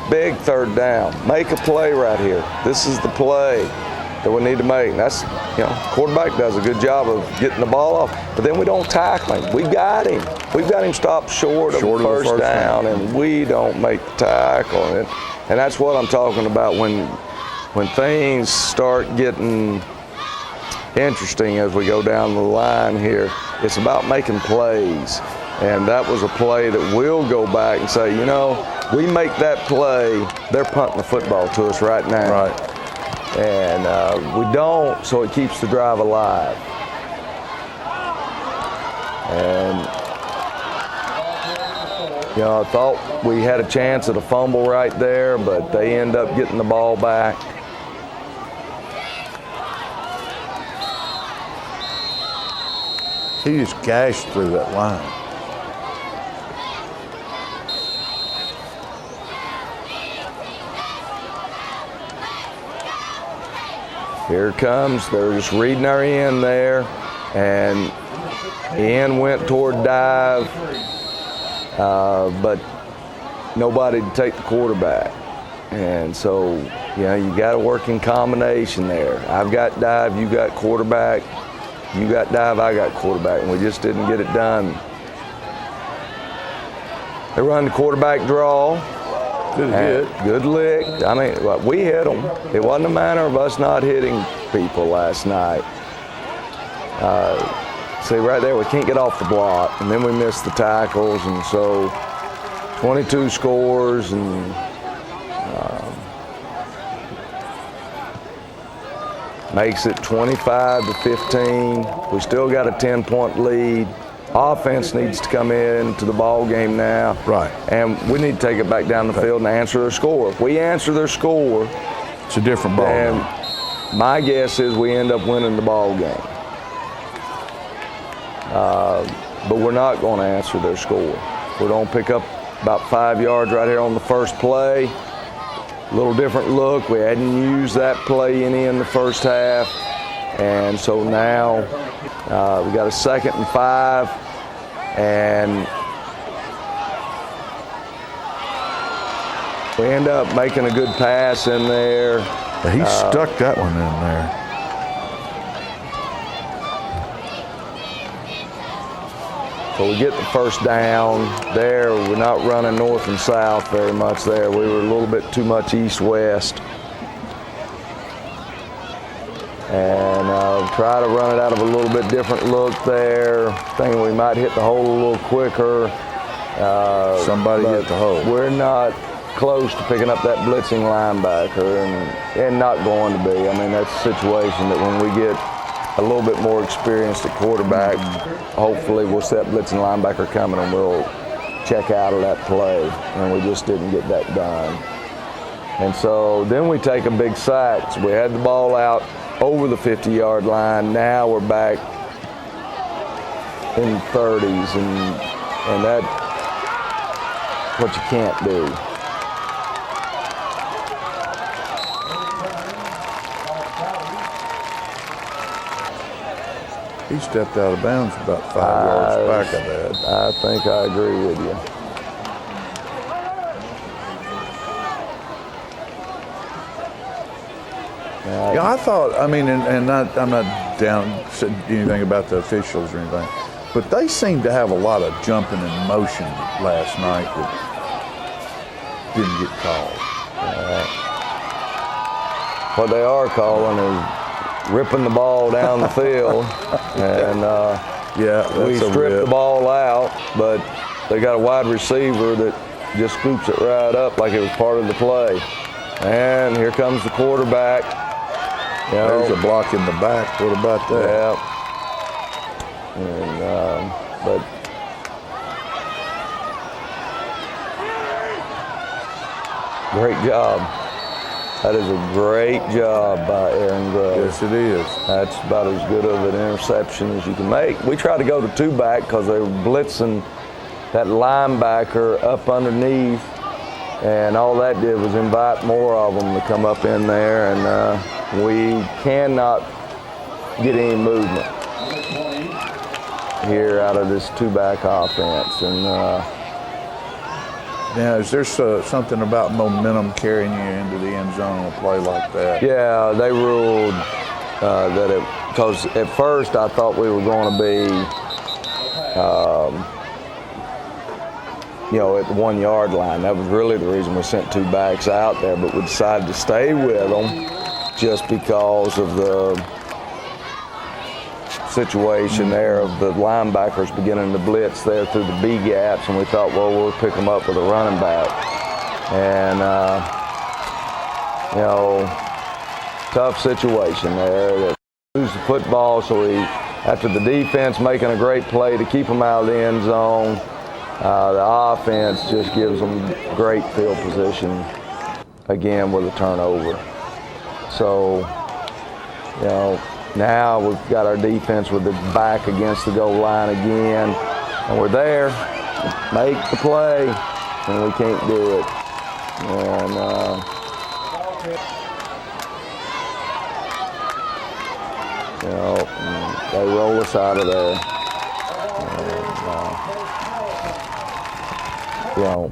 Big third down. Make a play right here. This is the play that we need to make. And that's, quarterback does a good job of getting the ball off, but then we don't tackle him. We got him. We've got him stopped short of the first down, and we don't make the tackle. And that's what I'm talking about when things start getting interesting as we go down the line here. It's about making plays. And that was a play that we'll go back and say, we make that play, they're punting the football to us right now. Right. And we don't, so it keeps the drive alive. And, I thought we had a chance at a fumble right there, but they end up getting the ball back. He just gashed through that line. Here it comes. They're just reading our end there, and the end went toward dive, but nobody to take the quarterback. And so, you got to work in combination there. I've got dive, you got quarterback. You got dive, I got quarterback, and we just didn't get it done. They run the quarterback draw. Good hit. Good lick. I mean, we hit them. It wasn't a matter of us not hitting people last night. See, right there, we can't get off the block, and then we missed the tackles, and so 22 scores, and makes it 25-15. We still got a 10-point lead. Offense needs to come into the ball game now. Right. And we need to take it back down the field and answer their score. If we answer their score, it's a different ball game. My guess is we end up winning the ball game. But we're not going to answer their score. We're going to pick up about 5 yards right here on the first play. A little different look. We hadn't used that play any in the first half. And so now we got a 2nd and 5. And we end up making a good pass in there. He stuck that one in there. So we get the first down there. We're not running north and south very much there. We were a little bit too much east-west. And try to run it out of a little bit different look there. Thinking we might hit the hole a little quicker. Somebody hit the hole. We're not close to picking up that blitzing linebacker, and not going to be. I mean, that's a situation that when we get a little bit more experienced at quarterback, hopefully we'll see that blitzing linebacker coming and we'll check out of that play. And we just didn't get that done. And so then we take a big sack. So we had the ball out over the 50-yard line. Now we're back in the 30s, and that's what you can't do. He stepped out of bounds about 5 yards back of that. I think I agree with you. Yeah, I thought, I mean, I'm not down anything about the officials or anything, but they seemed to have a lot of jumping and motion last night that didn't get called. what they are calling is ripping the ball down the field. And we stripped the ball out, but they got a wide receiver that just scoops it right up like it was part of the play. And here comes the quarterback. There's a block in the back. What about that? Yeah. And, but great job. That is a great job by Aaron Gray. Yes, it is. That's about as good of an interception as you can make. We tried to go to two back because they were blitzing that linebacker up underneath, and all that did was invite more of them to come up in there, and we cannot get any movement here out of this two-back offense. And now, is there something about momentum carrying you into the end zone on a play like that? Yeah, they ruled that it, because at first I thought we were going to be, at the 1 yard line. That was really the reason we sent two backs out there, but we decided to stay with them just because of the situation there of the linebackers beginning to blitz there through the B gaps, and we thought, well, we'll pick them up with a running back. And, tough situation there. They lose the football, so after the defense making a great play to keep them out of the end zone, the offense just gives them great field position again with a turnover. So, now we've got our defense with the back against the goal line again, and we're there, make the play, and we can't do it. And they roll us out of there. And,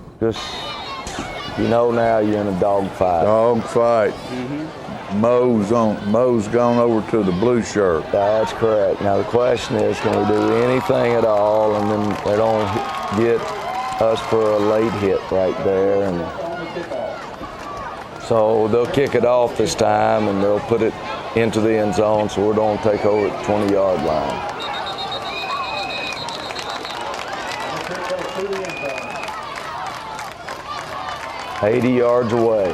now you're in a dogfight. Dogfight. Mo's gone over to the blue shirt. That's correct. Now the question is, can we do anything at all, and then they don't get us for a late hit right there, and so they'll kick it off this time, and they'll put it into the end zone, so we're going to take over at the 20-yard line. $80 yards away.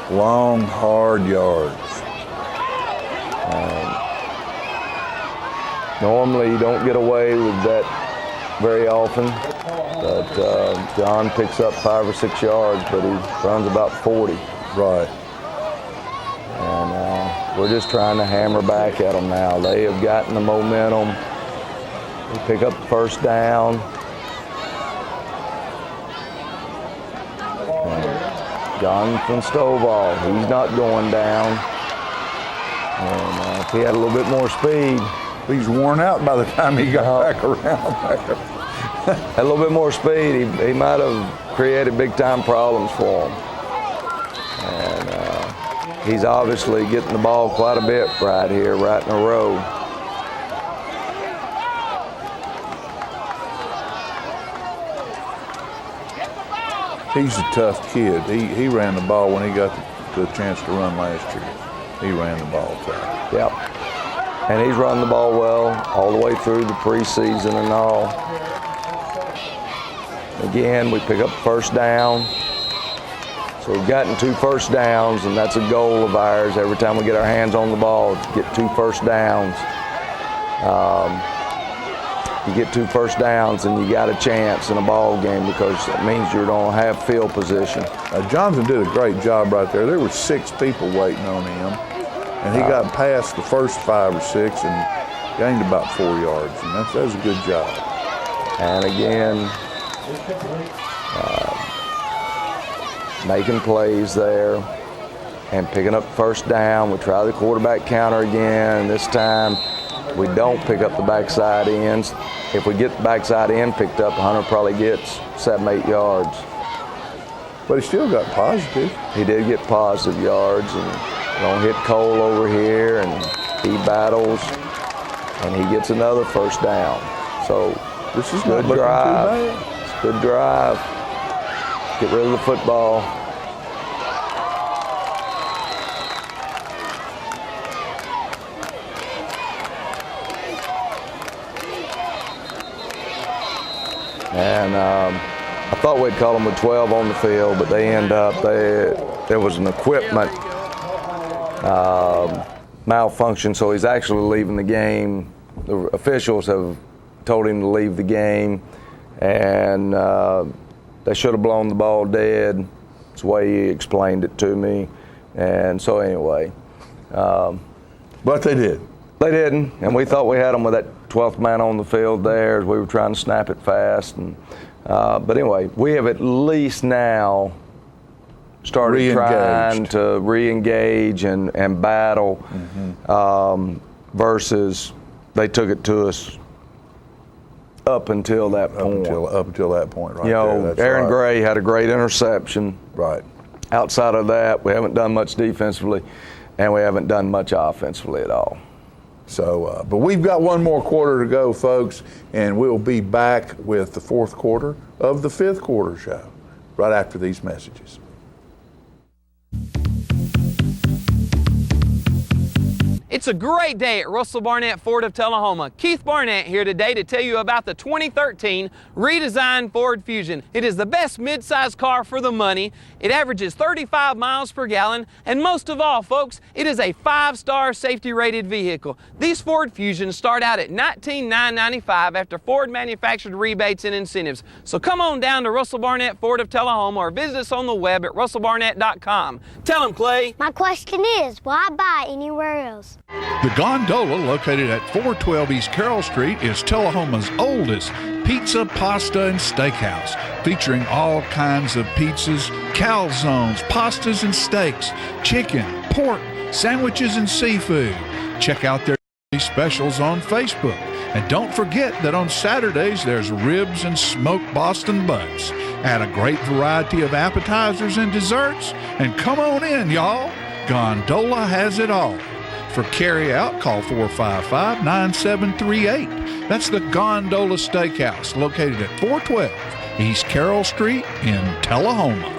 Long, hard yards. Normally you don't get away with that very often, but John picks up 5 or 6 yards, but he runs about 40. Right. And we're just trying to hammer back at them now. They have gotten the momentum. We pick up the first down. Jonathan Stovall, he's not going down. And if he had a little bit more speed. He's worn out by the time he got back around there. Had a little bit more speed, he might have created big time problems for him. And he's obviously getting the ball quite a bit right here, right in a row. He's a tough kid. He ran the ball when he got the chance to run last year. He ran the ball tough. Yep. And he's run the ball well all the way through the preseason and all. Again, we pick up first down. So we've gotten 2 first downs, and that's a goal of ours every time we get our hands on the ball, to get 2 first downs. You get 2 first downs and you got a chance in a ball game, because it means you don't have field position. Jonathan did a great job right there. There were 6 people waiting on him, and he got past the first 5 or 6 and gained about 4 yards, and that was a good job. And again, making plays there and picking up first down. We try the quarterback counter again, and this time we don't pick up the backside ends. If we get the backside end picked up, Hunter probably gets 7-8 yards. But he still got positive. He did get positive yards, and don't hit Cole over here, and he battles, and he gets another first down. So this is good drive. It's a good drive. Get rid of the football. And I thought we'd call them with 12 on the field, but they end up, there was an equipment malfunction, so he's actually leaving the game. The officials have told him to leave the game, and they should have blown the ball dead. That's the way he explained it to me. And so anyway. But they did. They didn't, and we thought we had them with that 12th man on the field there as we were trying to snap it fast. And but anyway, we have at least now started trying to re-engage and battle versus they took it to us up until that point. Up until that point, right? You know, Aaron Gray had a great interception. Right. Outside of that, we haven't done much defensively, and we haven't done much offensively at all. So, but we've got one more quarter to go, folks, and we'll be back with the fourth quarter of the fifth quarter show right after these messages. It's a great day at Russell Barnett Ford of Tullahoma. Keith Barnett here today to tell you about the 2013 redesigned Ford Fusion. It is the best midsize car for the money. It averages 35 miles per gallon, and most of all, folks, it is a 5-star safety rated vehicle. These Ford Fusions start out at $19,995 after Ford manufactured rebates and incentives. So come on down to Russell Barnett Ford of Tullahoma or visit us on the web at russellbarnett.com. Tell them, Clay. My question is, why buy anywhere else? The Gondola, located at 412 East Carroll Street, is Tullahoma's oldest pizza, pasta, and steakhouse, featuring all kinds of pizzas, calzones, pastas and steaks, chicken, pork, sandwiches, and seafood. Check out their specials on Facebook. And don't forget that on Saturdays there's ribs and smoked Boston butts. Add a great variety of appetizers and desserts, and come on in, y'all. Gondola has it all. For carry-out, call 455-9738. That's the Gondola Steakhouse, located at 412 East Carroll Street in Tullahoma.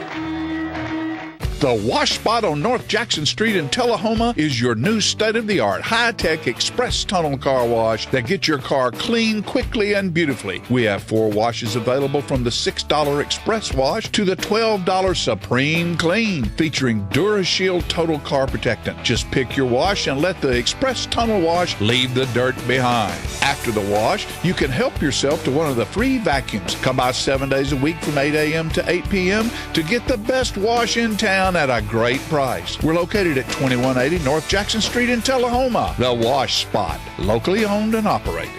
The Wash Spot on North Jackson Street in Tullahoma is your new state-of-the-art, high-tech express tunnel car wash that gets your car clean quickly and beautifully. We have 4 washes available, from the $6 Express Wash to the $12 Supreme Clean, featuring DuraShield Total Car Protectant. Just pick your wash and let the Express Tunnel Wash leave the dirt behind. After the wash, you can help yourself to one of the free vacuums. Come by 7 days a week from 8 a.m. to 8 p.m. to get the best wash in town at a great price. We're located at 2180 North Jackson Street in Tullahoma. The Wash Spot, locally owned and operated.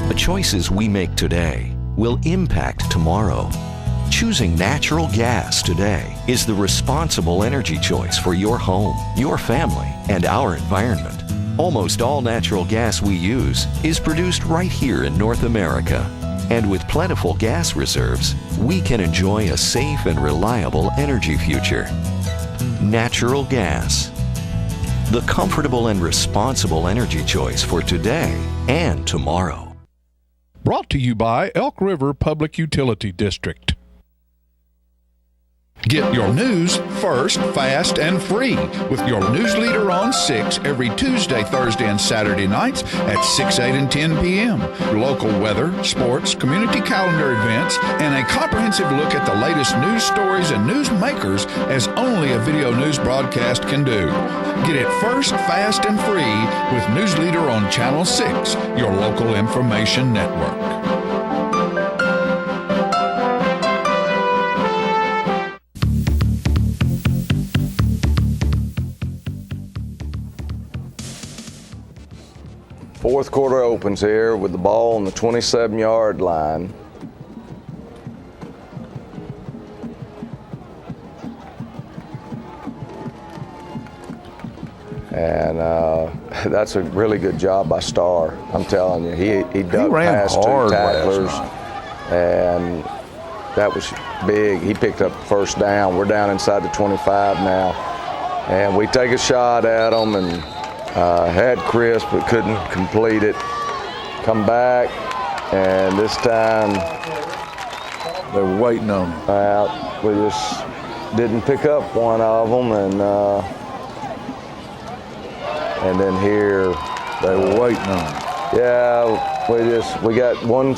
The choices we make today will impact tomorrow. Choosing natural gas today is the responsible energy choice for your home, your family, and our environment. Almost all natural gas we use is produced right here in North America. And with plentiful gas reserves, we can enjoy a safe and reliable energy future. Natural gas. The comfortable and responsible energy choice for today and tomorrow. Brought to you by Elk River Public Utility District. Get your news first, fast, and free with your news leader on 6 every Tuesday, Thursday, and Saturday nights at 6, 8, and 10 p.m. Local weather, sports, community calendar events, and a comprehensive look at the latest news stories and news makers as only a video news broadcast can do. Get it first, fast, and free with News Leader on Channel 6, your local information network. Fourth quarter opens here with the ball on the 27-yard line. And that's a really good job by Starr. I'm telling you, he ducked past 2 tacklers, and that was big. He picked up first down. We're down inside the 25 now, and we take a shot at him and had Chris but couldn't complete it. Come back, and this time they were waiting on him. We just didn't pick up one of them, and then here they were waiting on him. Yeah, We got one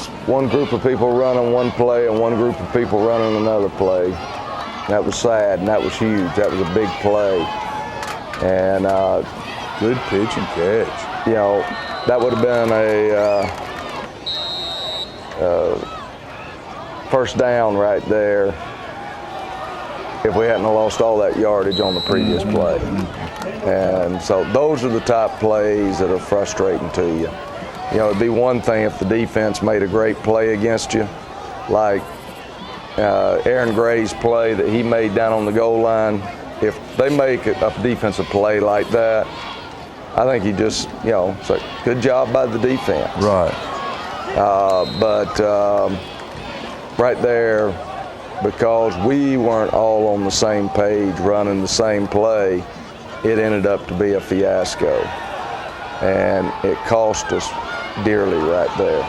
group of people running one play and one group of people running another play. That was sad, and that was huge. That was a big play. And good pitch and catch. You know, that would have been a first down right there if we hadn't lost all that yardage on the previous play. And so those are the type plays that are frustrating to you. You know, it'd be one thing if the defense made a great play against you, like Aaron Gray's play that he made down on the goal line. If they make a defensive play like that, I think you just, you know, it's like, good job by the defense. Right. But right there, because we weren't all on the same page running the same play, it ended up to be a fiasco. And it cost us dearly right there.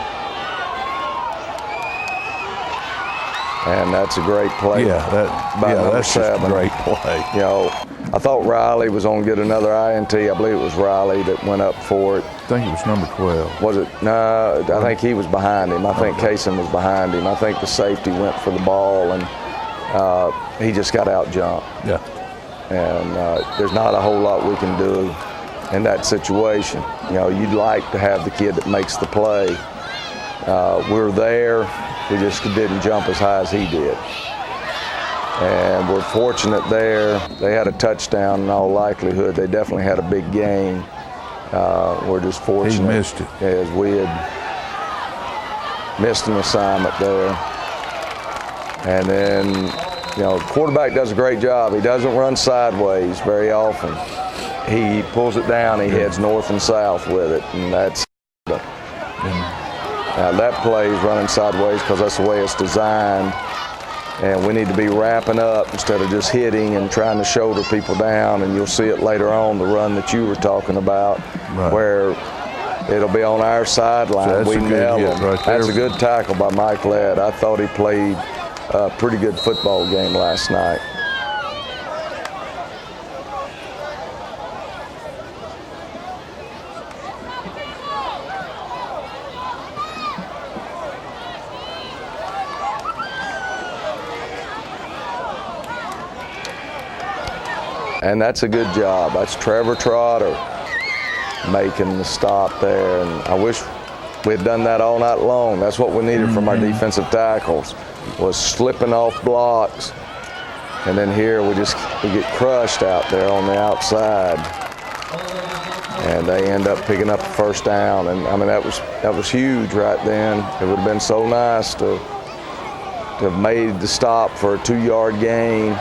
And that's a great play. That's just a great play. You know, I thought Riley was going to get another INT. I believe it was Riley that went up for it. I think it was number 12. Was it? No, I think he was behind him. I think Kaysen was behind him. I think the safety went for the ball, and he just got out jumped. Yeah. And there's not a whole lot we can do in that situation. You know, you'd like to have the kid that makes the play. We're there. We just didn't jump as high as he did. And we're fortunate there. They had a touchdown in all likelihood. They definitely had a big game. We're just fortunate. He missed it. As we had missed an assignment there. And then, you know, the quarterback does a great job. He doesn't run sideways very often. He pulls it down, he heads north and south with it, and that's that play is running sideways because that's the way it's designed. And we need to be wrapping up instead of just hitting and trying to shoulder people down. And you'll see it later on, the run that you were talking about, where it'll be on our sideline. So we nail him. Right there. That's a good tackle by Mike Led. I thought he played a pretty good football game last night. And that's a good job. That's Trevor Trotter making the stop there. And I wish we had done that all night long. That's what we needed from our defensive tackles, was slipping off blocks. And then here we get crushed out there on the outside. And they end up picking up a first down. And I mean, that was huge right then. It would have been so nice to have made the stop for a 2-yard gain.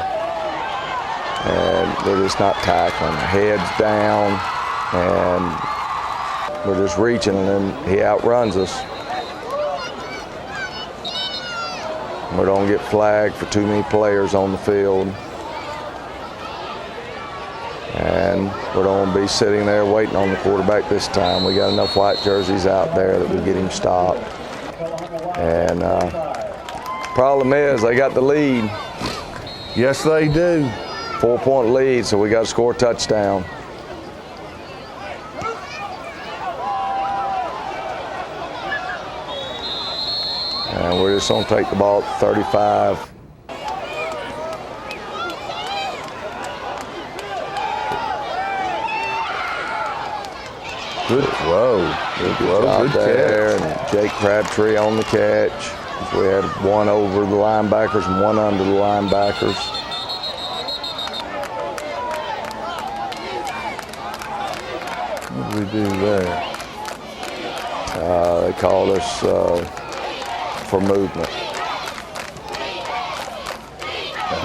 And we're just not tackling. Heads down, and we're just reaching, and then he outruns us. We don't get flagged for too many players on the field. And we're going to be sitting there waiting on the quarterback this time. We got enough white jerseys out there that we get him stopped. And problem is, they got the lead. Yes, they do. 4-point lead, so we got to score a touchdown. And we're just going to take the ball at 35. Good throw. Good there. catch. And Jake Crabtree on the catch. We had one over the linebackers and one under the linebackers. What did we do there? They called us for movement.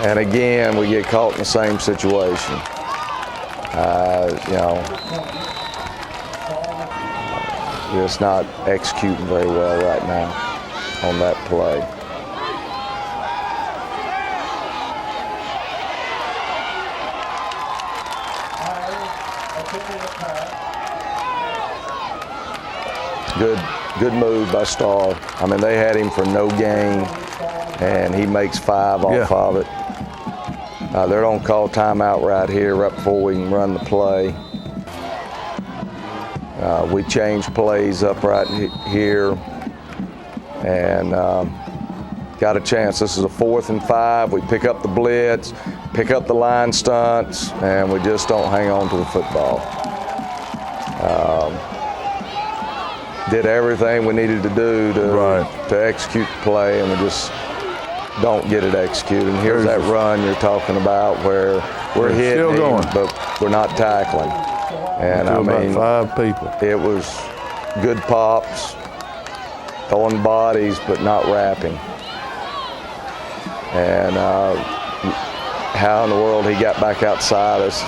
And again, we get caught in the same situation. You know, just not executing very well right now on that play. Good move by Starr. I mean, they had him for no gain, and he makes 5 off of it. They're going to call timeout right here, right before we can run the play. We changed plays up right here and got a chance. This is a 4th and 5. We pick up the blitz, pick up the line stunts, and we just don't hang on to the football. Did everything we needed to do to execute the play, and we just don't get it executed. And here's that run you're talking about where we're hitting, but we're not tackling. And I mean, about 5 people. It was good pops, throwing bodies, but not wrapping. And how in the world he got back outside us,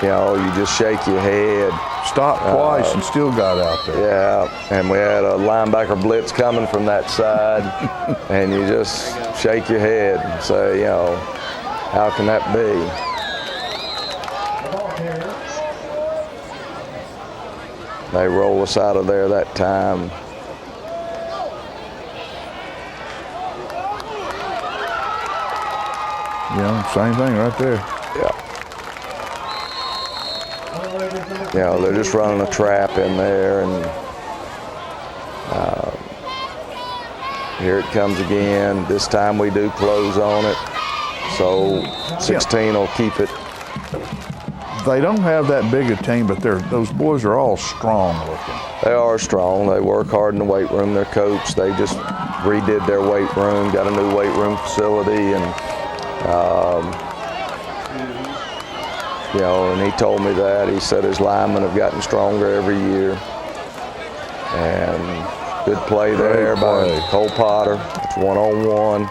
you know, you just shake your head. Stopped twice and still got out there. Yeah, and we had a linebacker blitz coming from that side, and you just shake your head and say, you know, how can that be? They roll us out of there that time. Yeah, same thing right there. Yeah. You know, they're just running a trap in there, and here it comes again. This time we do close on it, so 16 will keep it. They don't have that big a team, but those boys are all strong looking. They are strong. They work hard in the weight room. Their coach, they just redid their weight room, got a new weight room facility, and you know, and he told me that. He said his linemen have gotten stronger every year. And good play there by Cole Potter. It's 1-on-1.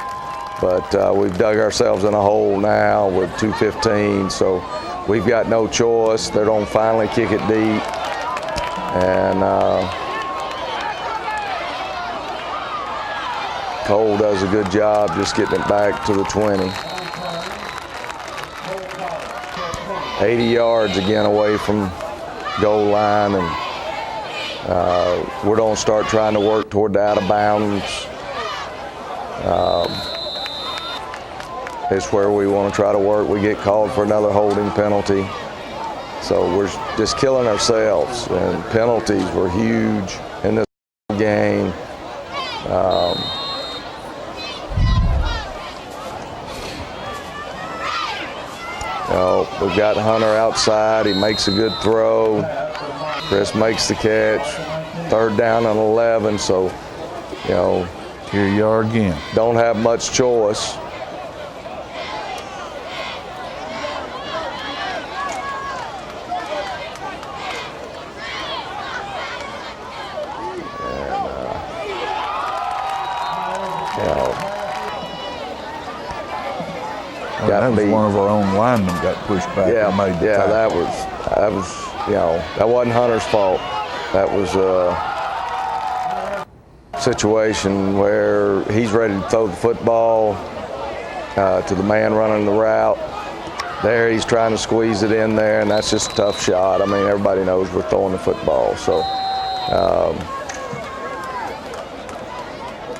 But we've dug ourselves in a hole now with 2:15, so we've got no choice. They're going to finally kick it deep. And Cole does a good job just getting it back to the 20. 80 yards again away from goal line, and we're going to start trying to work toward the out of bounds. It's where we want to try to work. We get called for another holding penalty. So we're just killing ourselves, and penalties were huge in this game. You know, we've got Hunter outside. He makes a good throw. Chris makes the catch. 3rd down and 11. So, you know, here you are again. Don't have much choice. That was one of our own linemen got pushed back and made the tackle. that was, you know, that wasn't Hunter's fault. That was a situation where he's ready to throw the football to the man running the route. There he's trying to squeeze it in there, and that's just a tough shot. I mean, everybody knows we're throwing the football. So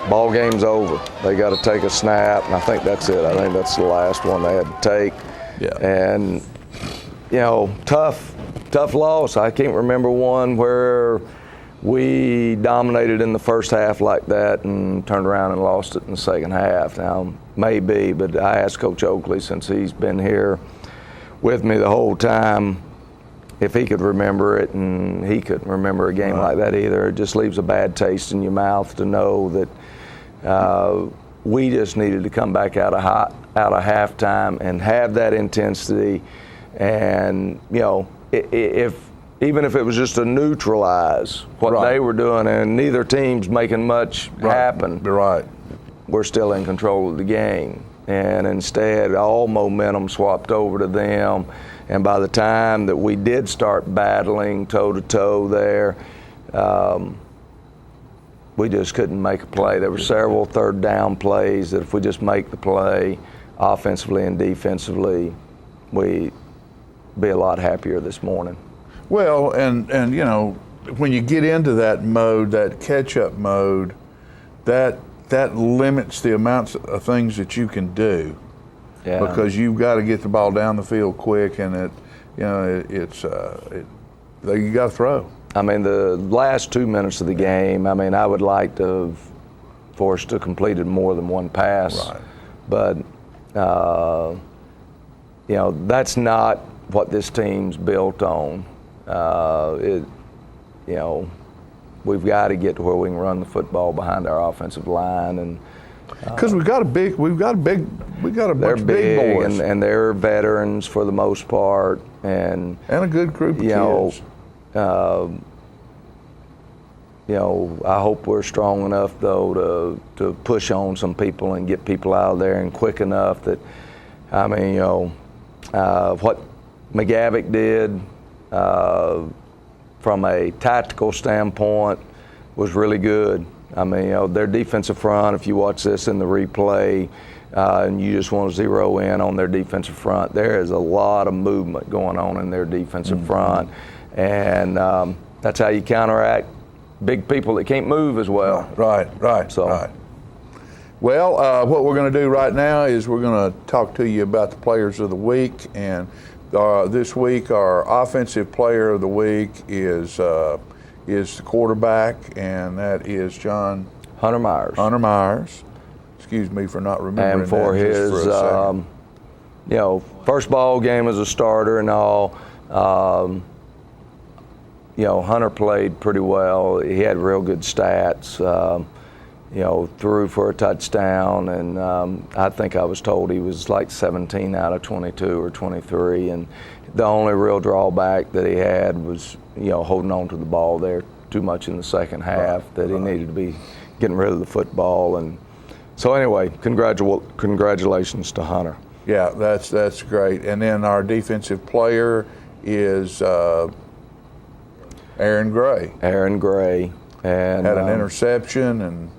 ball game's over. They got to take a snap, and I think that's it. I think that's the last one they had to take. Yeah. And, you know, tough loss. I can't remember one where we dominated in the first half like that and turned around and lost it in the second half. Now, maybe, but I asked Coach Oakley, since he's been here with me the whole time, if he could remember it, and he couldn't remember a game like that either. It just leaves a bad taste in your mouth to know that we just needed to come back out of halftime and have that intensity, and you know, even if it was just to neutralize what they were doing, and neither team's making much happen. We're still in control of the game, and instead all momentum swapped over to them. And by the time that we did start battling toe-to-toe there, we just couldn't make a play. There were several 3rd down plays that if we just make the play offensively and defensively, we'd be a lot happier this morning. Well, and you know, when you get into that mode, that catch-up mode, that limits the amounts of things that you can do. Yeah. Because you've got to get the ball down the field quick, and you got to throw. I mean, the last 2 minutes of the game, I mean, I would like for us to have completed more than one pass. Right. But, you know, that's not what this team's built on. You know, we've got to get to where we can run the football behind our offensive line, and because we've got a bunch of big boys, and they're veterans for the most part, and a good group of kids. You know, I hope we're strong enough though to push on some people and get people out there and quick enough that, I mean, you know, what McGavock did from a tactical standpoint was really good. I mean, you know, their defensive front, if you watch this in the replay and you just want to zero in on their defensive front, there is a lot of movement going on in their defensive front. And that's how you counteract big people that can't move as well. Right. Well, what we're going to do right now is we're going to talk to you about the players of the week. And this week, our offensive player of the week is the quarterback, and that is Hunter Myers. Excuse me for not remembering. And for his, you know, first ball game as a starter and all, you know, Hunter played pretty well. He had real good stats. You know, threw for a touchdown, and I think I was told he was like 17 out of 22 or 23. And the only real drawback that he had was, you know, holding on to the ball there too much in the second half. That he needed to be getting rid of the football. And so anyway, congratulations to Hunter. Yeah, that's great. And then our defensive player is Aaron Gray. And had an interception and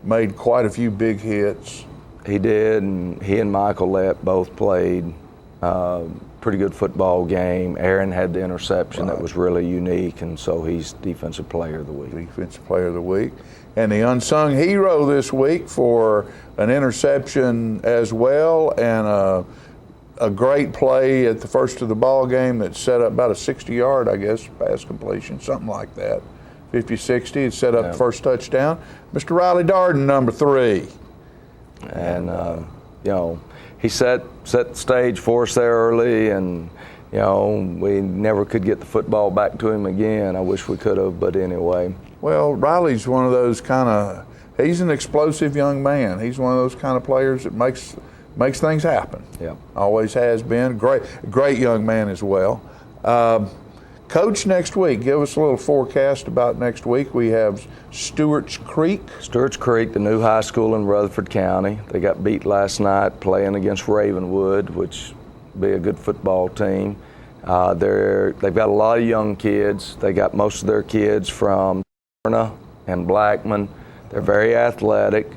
made quite a few big hits. He did, and he and Michael Lett both played pretty good football game. Aaron had the interception that was really unique, and so he's Defensive Player of the Week. Defensive Player of the Week. And the unsung hero this week for an interception as well, and a great play at the first of the ball game that set up about a 60-yard, I guess, pass completion, something like that. 50-60, it set up the first touchdown. Mr. Riley Darden, number 3. And, you know, he set the stage for us there early, and, you know, we never could get the football back to him again. I wish we could have, but anyway. Well, Riley's one of those he's an explosive young man. He's one of those kind of players that makes things happen. Yeah. Always has been. Great young man as well. Coach, next week, give us a little forecast about next week. We have Stewart's Creek. Stewart's Creek, the new high school in Rutherford County. They got beat last night playing against Ravenwood, which will be a good football team. They've got a lot of young kids. They got most of their kids from Smyrna and Blackman. They're very athletic.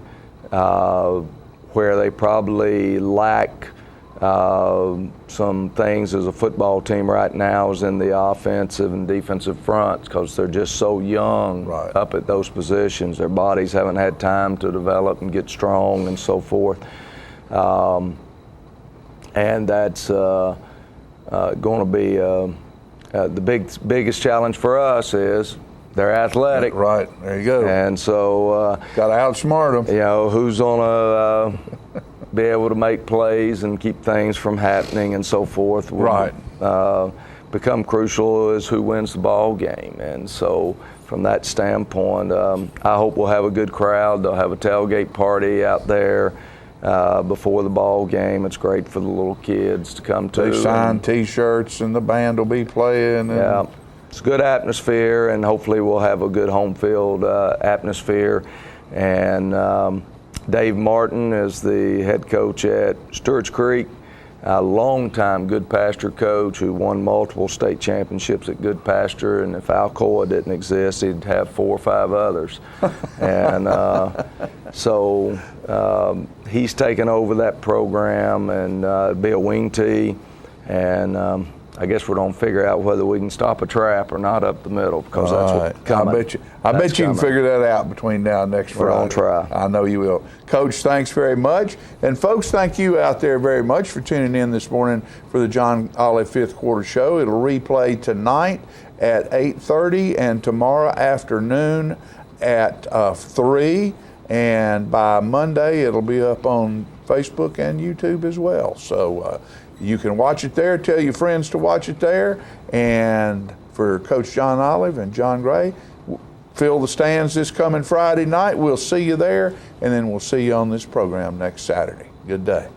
Where they probably lack some things as a football team right now is in the offensive and defensive fronts, because they're just so young up at those positions. Their bodies haven't had time to develop and get strong and so forth. And that's going to be the biggest challenge for us is they're athletic. Right, there you go. And so got to outsmart them. You know, who's going to be able to make plays and keep things from happening and so forth. Right. Become crucial is who wins the ball game. And so from that standpoint, I hope we'll have a good crowd. They'll have a tailgate party out there before the ball game. It's great for the little kids to come to. They sign T-shirts and the band will be playing. Yeah. It's a good atmosphere, and hopefully we'll have a good home field atmosphere. And Dave Martin is the head coach at Stewart's Creek, a longtime Good Pasture coach who won multiple state championships at Good Pasture, and if Alcoa didn't exist, he'd have 4 or 5 others. And so he's taken over that program and be a wing tee. And I guess we're going to figure out whether we can stop a trap or not up the middle, because that's what's coming. I bet you can figure that out between now and next Friday. We're going to try. I know you will. Coach, thanks very much. And folks, thank you out there very much for tuning in this morning for the John Ollie Fifth Quarter Show. It'll replay tonight at 8:30 and tomorrow afternoon at 3. And by Monday, it'll be up on Facebook and YouTube as well. So you can watch it there. Tell your friends to watch it there. And for Coach John Olive and John Gray, fill the stands this coming Friday night. We'll see you there, and then we'll see you on this program next Saturday. Good day.